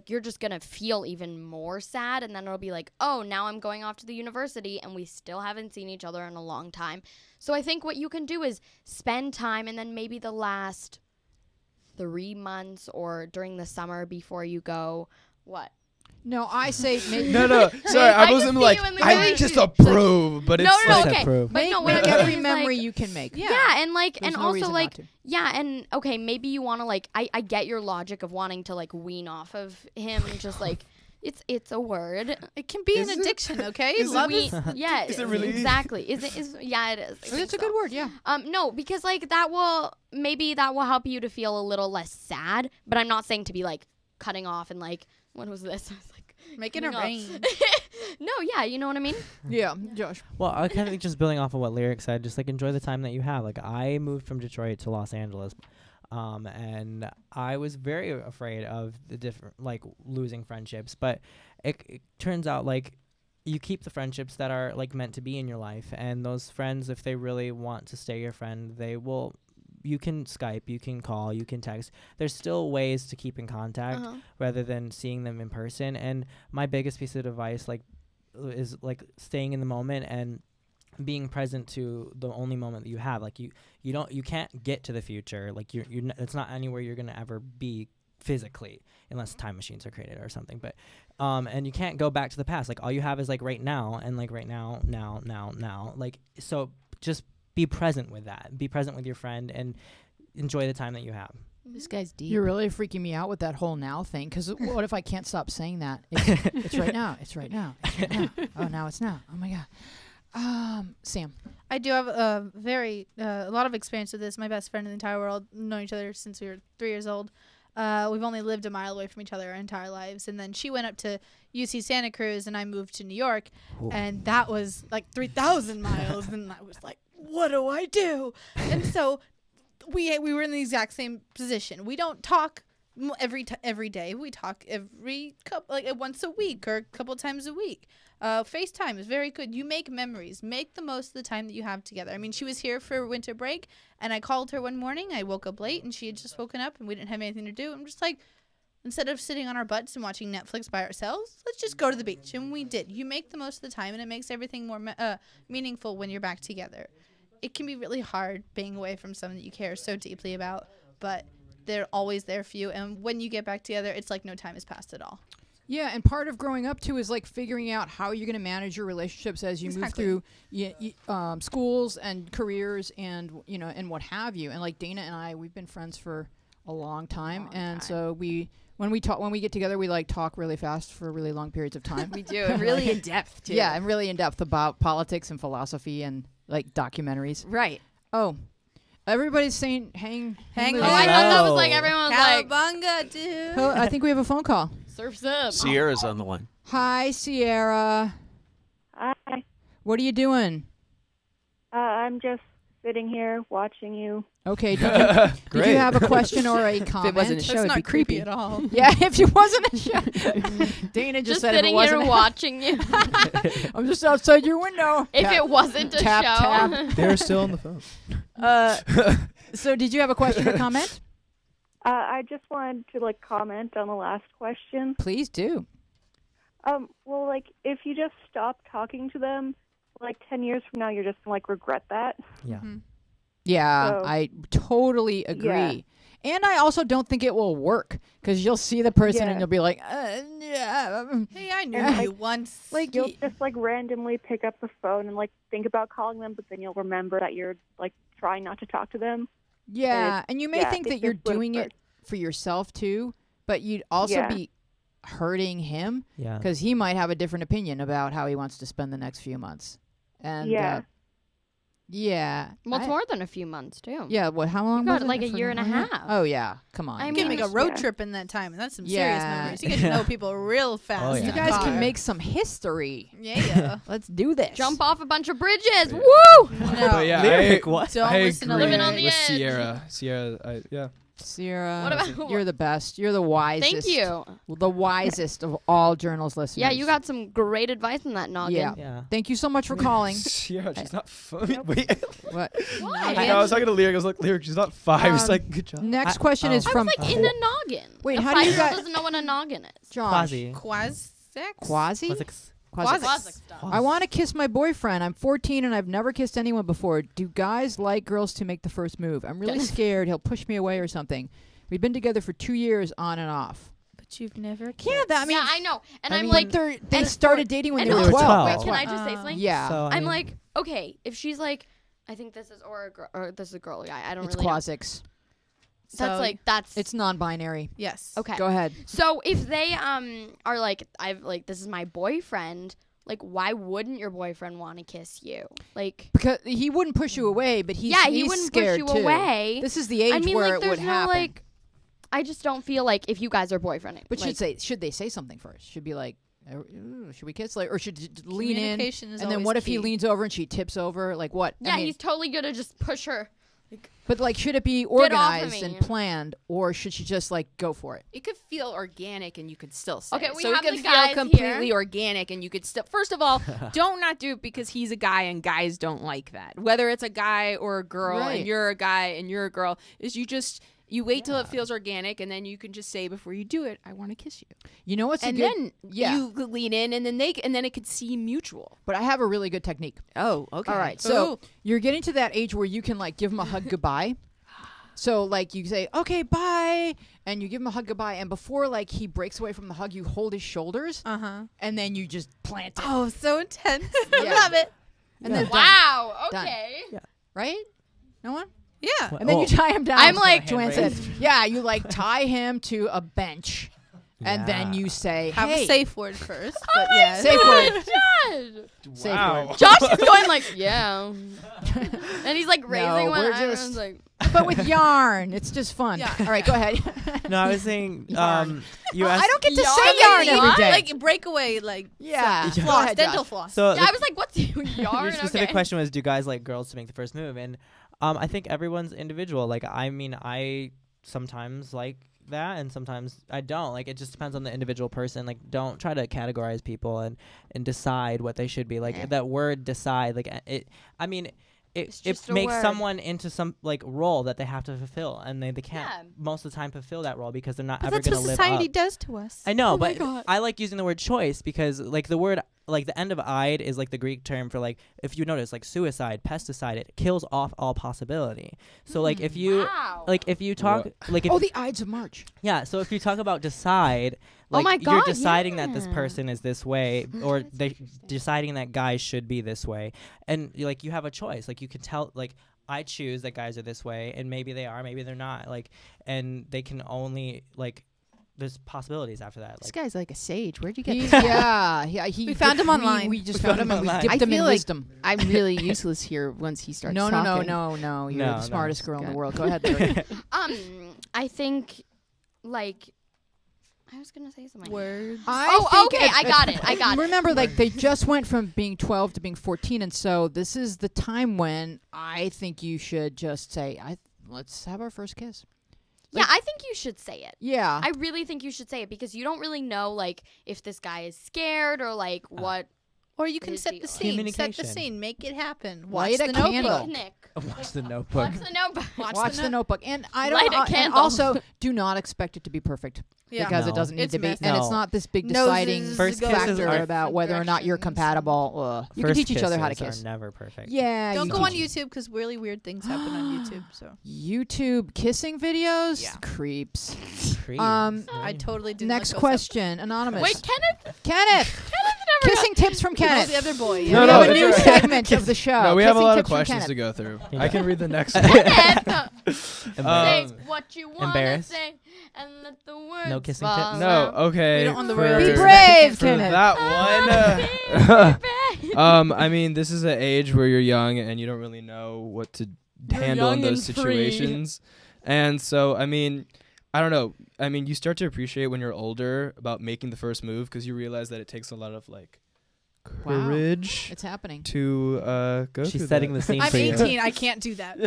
you're just gonna feel even more sad, and then it'll be like, oh, now I'm going off to the university and we still haven't seen each other in a long time. So I think what you can do is spend time, and then maybe the last 3 months or during the summer before you go. What? No, I say maybe. No, sorry, I I just wasn't see like you in the I movie. just approve, but it's No, like okay. Proof. But Make, no, what make I mean every is, memory like, you can make. Yeah, and like, There's and no also reason like, not to. yeah, and okay, maybe you want to like, I get your logic of wanting to like wean off of him, just like, it's a word. It can be Is an it? addiction, okay? Is it Love We, is yeah, Is it really? exactly? Yeah, it is. I Oh, think that's a so. good word. Yeah. No, because like that will help you to feel a little less sad. But I'm not saying to be like cutting off and like, what was this? I was like, make it cutting off. rain. No, yeah, you know what I mean. Yeah, Josh. Well, I kind of just building off of what Lyric said, just like enjoy the time that you have. Like I moved from Detroit to Los Angeles, and I was very afraid of the different, like losing friendships. But it turns out like you keep the friendships that are like meant to be in your life, and those friends, if they really want to stay your friend, they will. You can Skype, you can call, you can text. There's still ways to keep in contact rather than seeing them in person. And my biggest piece of advice, like, is like staying in the moment and being present to the only moment that you have. Like you can't get to the future. Like it's not anywhere you're gonna ever be physically, unless time machines are created or something. But and you can't go back to the past. Like all you have is like right now, and like right now. Like so, just be present with that. Be present with your friend and enjoy the time that you have. This guy's deep. You're really freaking me out with that whole now thing. Because what if I can't stop saying that? It's right now. It's right now. It's right now. Oh, now it's now. Oh my god. Sam. I do have a lot of experience with this. My best friend in the entire world, known each other since we were 3 years old. We've only lived a mile away from each other our entire lives. And then she went up to UC Santa Cruz, and I moved to New York. Ooh. And that was like 3,000 miles. And I was like, what do I do? And so we were in the exact same position. We don't talk every day. We talk every couple, like once a week or a couple times a week. FaceTime is very good. You make memories. Make the most of the time that you have together. I mean, she was here for winter break, and I called her one morning. I woke up late, and she had just woken up, and we didn't have anything to do. I'm just like, instead of sitting on our butts and watching Netflix by ourselves, let's just go to the beach. And we did. You make the most of the time, and it makes everything more meaningful when you're back together. It can be really hard being away from someone that you care so deeply about, but they're always there for you. And when you get back together, it's like no time has passed at all. Yeah, and part of growing up too is like figuring out how you're going to manage your relationships as you Exactly. move through schools and careers and and what have you. And like Dana and I, we've been friends for a long time, so when we get together, we like talk really fast for really long periods of time. We do. And really in depth, too. Yeah, and really in depth about politics and philosophy and like documentaries. Right. Oh, everybody's saying hang Hang loose. Oh, I thought that was Hello. like everyone was like, Cowabunga, dude. Oh, I think we have a phone call. surf's up. Sierra's on the line. Hi, Sierra. Hi. What are you doing? I'm just sitting here watching you. Okay. Did you Great. have a question or a If comment? it wasn't a show, That's it'd not be creepy. at all. Yeah, if it wasn't a show. Dana just Just said if sitting it wasn't here watching you. I'm just outside your window. If Tap. it wasn't a tap, show. tap. They're still on the phone. So did you have a question or comment? I just wanted to comment on the last question. Please do. Well, if you just stop talking to them, 10 years from now, you're just gonna regret that. Yeah. Yeah, So- I totally agree. Yeah. And I also don't think it will work because you'll see the person and Yeah. you'll be like, yeah. Hey, I knew And you once. You'll just randomly pick up the phone and think about calling them, but then you'll remember that you're trying not to talk to them. Yeah, and you may yeah, think it that you're just wouldn't doing it for yourself too, but you'd also Yeah. be hurting him Yeah. because he might have a different opinion about how he wants to spend the next few months. And Yeah. Yeah. Well, it's more than a few months too. Yeah. What? How long? You got was it? like a For year and a uh-huh. half. Oh yeah. Come on. I You mean, can make a road yeah. trip in that time, and that's some Yeah. serious memories. You get to know people real fast. Oh, in yeah. You a guys car. can make some history. Yeah. Let's do this. Jump off a bunch of bridges. Woo! No. But yeah, Lyric, what? Don't I listen to agree Living on the with edge. Sierra. Yeah. Sierra. What about- You're the best. You're the wisest. Thank you. The wisest of all journals listeners. Yeah, you got some great advice in that noggin. Yeah. Yeah. Thank you so much for calling. Sierra, she's not funny. Wait. What? Why? I was talking to Lyric. I was like, Lyric, she's not 5. It's Um, like, good job. Next question is I from was like in a noggin. Wait, a how do you 5-year-old guys- doesn't know what a noggin is. Josh. Quasi. Quasi? Quasi stuff. I want to kiss my boyfriend. I'm 14 and I've never kissed anyone before. Do guys like girls to make the first move? I'm really scared he'll push me away or something. We've been together for 2 years on and off. But you've never. Yeah, that I mean, yeah, I know. And I I'm mean, like, they started dating when and they were also- 12. Wait, That's can why. I just say something? Yeah, So, I I'm mean, like, okay, if she's like, I think this is or a girl, or this is a girl guy. I don't it's really know. quasics. That's like that's It's non-binary. Yes. okay. Go ahead. So if they are like, I've like, this is my boyfriend. Like, why wouldn't your boyfriend want to kiss you? Like, Because he wouldn't push you away, but he's he he's wouldn't push scared you too. away. This is the age I mean, where like, it there's would no happen. like. I just don't feel like if you guys are boyfriend. But like, should they say something first? Should be like, should we kiss? Like, or should lean in? Communication is And then always what if he key. leans over and she tips over? Like what? yeah, I mean, he's totally gonna just push her. but like, should it be off of organized and me. planned, or should she just like go for it? It could feel organic, and you could still say. Okay, it. we so have it could the feel guys completely here. organic, and you could still. First of all, don't not do it because he's a guy, and guys don't like that. Whether it's a guy or a girl, Right. and you're a guy and you're a girl, is you wait till it feels organic, and then you can just say before you do it, "I want to kiss you," You know what's and a good? then yeah. you lean in, and then it could seem mutual. But I have a really good technique. Oh, okay. All right, so you're getting to that age where you can like give him a hug goodbye. So like you say, okay, bye, and you give him a hug goodbye, and before like he breaks away from the hug, you hold his shoulders, and then you just plant it. Oh, so intense. Yeah. I love it. And then done, Wow. Done. Okay. right? No one? Yeah. And then you tie him down. I'm like- Joanne said, yeah, you like tie him to a bench, and then Yeah. you say, Have hey, a safe word first. Oh But yeah. safe word. God. Safe Wow. word. Josh is going like, yeah, and he's like raising one we're eyebrow. just- and like, But with yarn, it's just fun. Yeah. All right, go ahead. No, I was saying, Yarn. you asked. I don't get to Yarn? say yarn every What? day. Like breakaway, like yeah. Go floss, ahead, dental Josh. floss. So yeah, I was like, what's yarn? your specific Okay. question was, do guys like girls to make the first move? And I think everyone's individual. Like, I mean, I sometimes like that, and sometimes I don't. Like, it just depends on the individual person. Like, don't try to categorize people and decide what they should be. Like that word "decide." Like it. I mean. It's It just a makes word. someone into some like role that they have to fulfill, and they can't Yeah. most of the time fulfill that role because they're not But ever that's going what to live society up. does to us. I know, Oh my but God. I like using the word choice because like the word like the end of "ide" is like the Greek term for like, if you notice, like suicide, pesticide, it kills off all possibility. So like if you Wow. like if you talk like if, Oh, the Ides of March. yeah, so if you talk about decide, Oh like my you're God, deciding that this yeah. person is this way, or they deciding that guys should be this way, and like you have a choice. Like you can tell, like I choose that guys are this way, and maybe they are, maybe they're not. Like, and they can only like there's possibilities after that. This Like guy's like a sage. Where'd you get He's, this? yeah, he We found him online. We just We found found him him and we online. dipped I him in feel like wisdom. I'm really useless here once he starts No, talking. no. You're No, the no. smartest girl in the Good. world. Go ahead, Lyric. I think, like, I was gonna say something. Words. Oh, okay, I got it. I got it. Remember, like they just went from being 12 to being 14, and so this is the time when I think you should just say, "Let's have our first kiss." Yeah, I think you should say it. Yeah, I really think you should say it because you don't really know, like, if this guy is scared or like what. Or you can His set the deal. scene. Set the Communication. scene. Make it happen. Light Watch a the Notebook. candle. Picnic. watch the Notebook. Watch the notebook. watch the Notebook, and I don't. Light a and candle. also, do not expect it to be perfect. Yeah. Because it No. doesn't need It's to be, messy. and it's No. not this big Noses, deciding First kisses factor are- about whether or not you're directions. compatible. You can First teach each other how to kisses kiss. Are never perfect. Yeah, Don't you go on teach- YouTube because really weird things happen on YouTube. So YouTube kissing videos. Yeah. Creeps. Creed. I totally didn't. Next look those up. question, anonymous. Wait, Kenneth. Kenneth. Never Kissing tips from Oh, Kenneth. the other boy. We Yeah. No, have a it's new all right. segment of the show. No, we have a Kissing lot of tips from questions Kenneth. to go through. Yeah. I can read the next one. Kenneth. Say Embarrassed. what you want to Embarrassed? say and let the words No kissing fall tips? No, out. okay. We don't want the for- royalties. Be brave, for Kenneth. that one. Baby. I mean, this is an age where you're young and you don't really know what to handle in young those and free. situations. And so, I mean, I don't know. I mean, you start to appreciate when you're older about making the first move because you realize that it takes a lot of like Wow. courage It's happening. to go through She's setting that. the scene I'm for you. 18. I can't do that.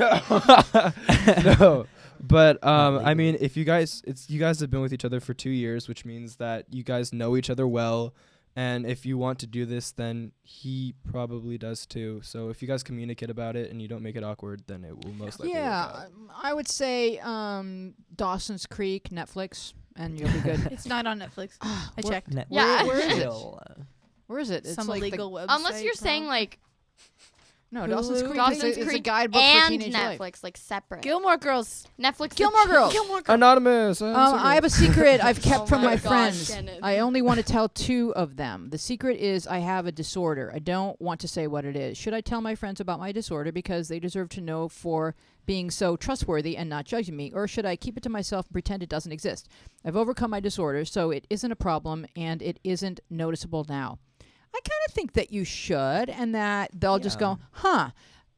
No, but Not I mean, legally. if you guys have been with each other for 2 years, which means that you guys know each other well, and if you want to do this, then he probably does too. So if you guys communicate about it and you don't make it awkward, then it will most likely work Yeah, out. I would say Dawson's Creek, Netflix, and you'll be good. It's not on Netflix. I Where- checked. Yeah. Where is it? Still, Where is it? It's Some like the- illegal website. Unless you're saying probably. like no, Dawson's Creek. Dawson's is a Creek guidebook for and teenage Netflix, life. like separate. Gilmore Girls. Netflix. Gilmore Girls. Gilmore Girls. Anonymous. I have a secret I've kept Oh from my my gosh, friends. Kenneth. I only want to tell 2 of them. The secret is I have a disorder. I don't want to say what it is. Should I tell my friends about my disorder because they deserve to know for being so trustworthy and not judging me? Or should I keep it to myself and pretend it doesn't exist? I've overcome my disorder, so it isn't a problem and it isn't noticeable now. I kind of think that you should, and that they'll just go, huh,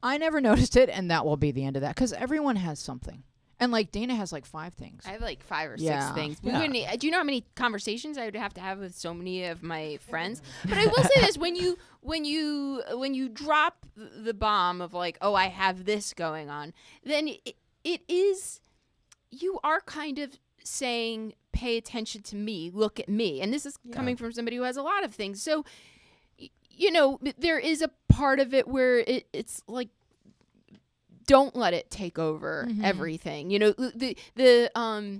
I never noticed it, and that will be the end of that. Because everyone has something. And, like, Dana has, like, 5 things. I have like 5 or 6 Yeah. things. Yeah. Do you know how many conversations I would have to have with so many of my friends? But I will say this: when you drop the bomb of like, oh, I have this going on, then it is, you are kind of saying, pay attention to me, look at me, and this is coming from somebody who has a lot of things. So, you know, there is a part of it where it's like, don't let it take over everything. You know, the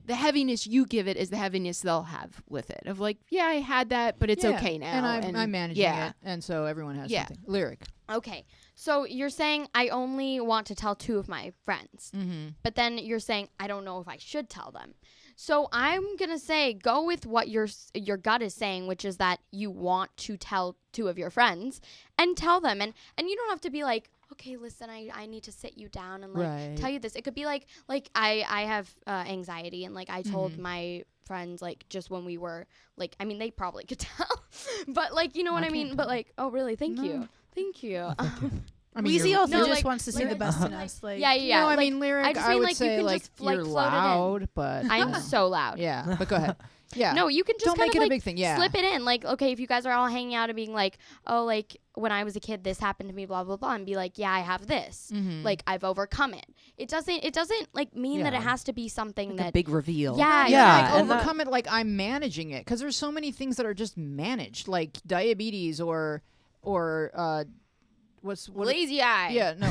heaviness you give it is the heaviness they'll have with it. Of like, yeah, I had that, but it's Yeah, okay now. And I'm managing yeah. it, and so everyone has Yeah. something. Lyric. Okay, so you're saying I only want to tell 2 of my friends, Mm-hmm. but then you're saying I don't know if I should tell them. So I'm gonna say go with what your gut is saying, which is that you want to tell 2 of your friends and tell them, and you don't have to be like, okay, listen, I need to sit you down and like Right. tell you this. It could be like I have anxiety, and like I told my friends like just when we were like, I mean they probably could tell, but like you know what I mean. But like, oh really? Thank you. I mean, Weezy you're- also No, just like, wants to see the best in us. Like, yeah. No, I like, mean, lyric. I just I mean, would like, you say can like just, like, you're float it in. loud, but I'm so loud. yeah. But go ahead. Yeah. No, you can just Don't kind make of it a like big thing. Yeah. slip it in. Like, okay, if you guys are all hanging out and being like, oh, like when I was a kid, this happened to me, blah blah blah, and be like, yeah, I have this. Mhm. Like I've overcome it. It doesn't like mean that it Yeah. has to be something Like that. a big reveal. Yeah, Yeah, Like and that- overcome it like I'm managing it because there's so many things that are just managed, like diabetes or what Lazy eye. yeah no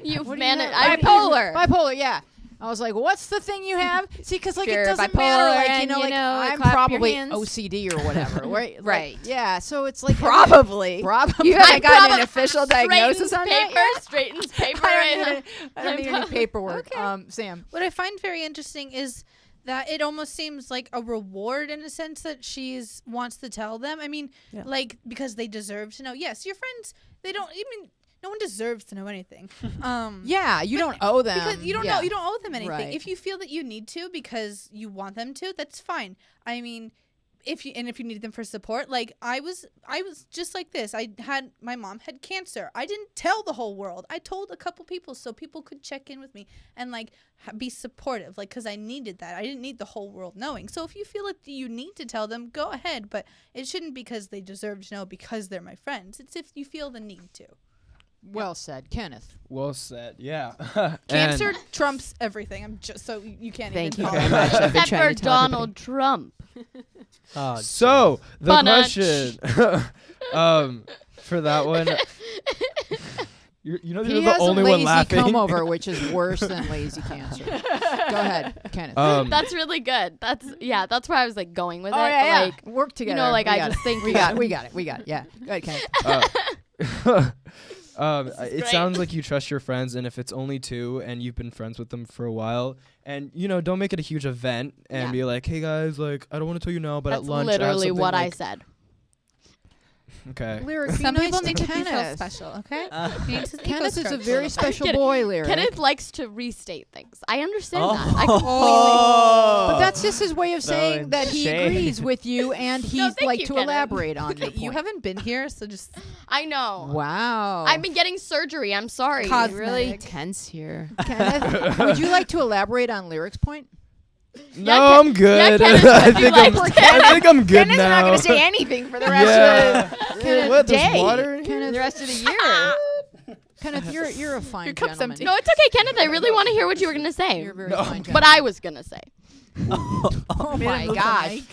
You've What do you managed. have? Bipolar. bipolar yeah. I was like, what's the thing you have? See, because like Fear it of doesn't matter, bipolar like and, like it I'm clap your probably hands. OCD or whatever, right? Like, Right. yeah. So it's like Probably. probably. You haven't gotten an probably official diagnosis straightens on paper, that yet? straightens paper. I don't need any paperwork. Sam. What I find very interesting is that it almost seems like a reward in a sense that wants to tell them. I mean, Yeah. like because they deserve to know. Yes, your friends. They don't even. No one deserves to know anything. Yeah, you don't owe them Because you don't yeah. know. You don't owe them anything. Right. If you feel that you need to because you want them to, that's fine. I mean, if you need them for support, like I was just like this. My mom had cancer. I didn't tell the whole world. I told a couple people so people could check in with me and like be supportive, like because I needed that. I didn't need the whole world knowing. So if you feel like you need to tell them, go ahead. But it shouldn't because they deserve to know because they're my friends. It's if you feel the need to. Well said, Kenneth. Well said. Yeah. Cancer trumps everything. I'm just so you can't Thank even you follow very that. much. I've been Except trying for to tell everybody. Donald Trump. Oh, So the Bunch. question, for that one, you know He you're the has a only one lazy laughing. comb over, which is worse than lazy cancer. Go ahead, Kenneth. That's really good. That's where I was like going with oh it. yeah, yeah. Like, Work together. like, We I got just it. think we got it. Yeah. Go ahead, Kenneth. It great. sounds like you trust your friends, and if it's only 2 and you've been friends with them for a while, and don't make it a huge event and Yeah. be like, hey guys, like I don't want to tell you now, but that's at lunch I have literally something, what I like- said. Okay. Lyric. Some be people nice need to feel Kenneth. special, okay? Kenneth is a very very special Kenneth- boy, Lyric. Kenneth likes to restate things. I understand Oh. that. I But completely. that's It's his way of saying and that he shade. agrees with you and he'd thank like you, to Kenneth. elaborate on your You point. haven't been here, so just I know. Wow. I've been getting surgery. I'm sorry. Cosmetic. Really tense here. Kenneth, would you like to elaborate on Lyric's point? No, Ken- I'm good. Kenneth, I would you think like I think I'm good Kenneth's now. not going to say anything for the rest Yeah. of the What? There's day. water in here? Kenneth, the rest of the year. Kenneth, you're a fine Your cup's gentleman. empty. No, it's okay, Kenneth. I really want to hear what you were gonna say. You're a very No. fine gentleman. But I was gonna say. Oh my Move the gosh. mic.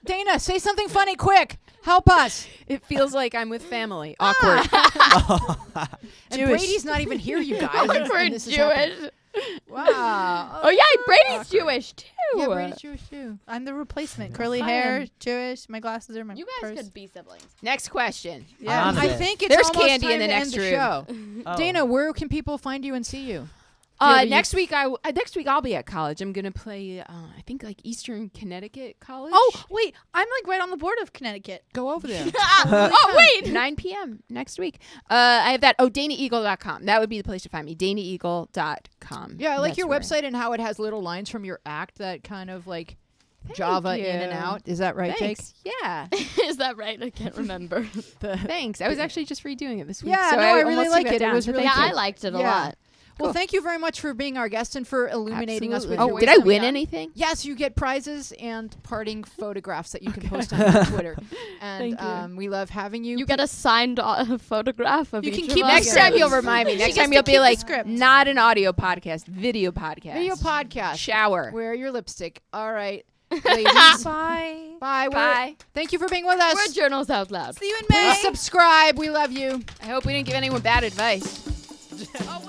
Dana, say something funny quick. Help us. It feels like I'm with family. Awkward. And Jewish. Brady's not even here, you guys. Awkward and this is happening. Jewish. Wow. Oh yeah, Brady's Jewish too. Yeah, Brady's Jewish too. I'm the replacement. Curly hair, Jewish. My glasses are my You guys purse. could be siblings. Next question. Yeah. On I it. think it's There's almost candy time in the to next end the room. show. Dana, where can people find you and see you? Next week I'll be at college. I'm gonna play. I think like Eastern Connecticut College. Oh wait, I'm like right on the board of Connecticut. Go over there. Oh wait, 9 p.m. next week. I have that. Oh, DanaEagle.com. That would be the place to find me. DanaEagle.com. Yeah, I like That's your where- website and how it has little lines from your act that kind of like Java in and you. out. Is that right, Jake? Thanks. Yeah. Is that right? I can't remember. Thanks. I was actually just redoing it this week. Yeah, so no, I really almost like took it. It down, was so really thank yeah, you. I liked it a Yeah. lot. Well, thank you very much for being our guest and for illuminating us with Oh, your did I wisdom. win anything? Yes, you get prizes and parting photographs that you can post on your Twitter. And Thank you. we love having you. You get a signed photograph of You each can of keep us. Next time you'll remind me. She Next gets time to you'll keep be the like, script. not an audio podcast, video podcast. Video podcast. Shower. Wear your lipstick. All right, ladies. Bye. Bye. Bye. Thank you for being with us. We're Journals Out Loud. See you in May. Please subscribe. We love you. I hope we didn't give anyone bad advice. Oh,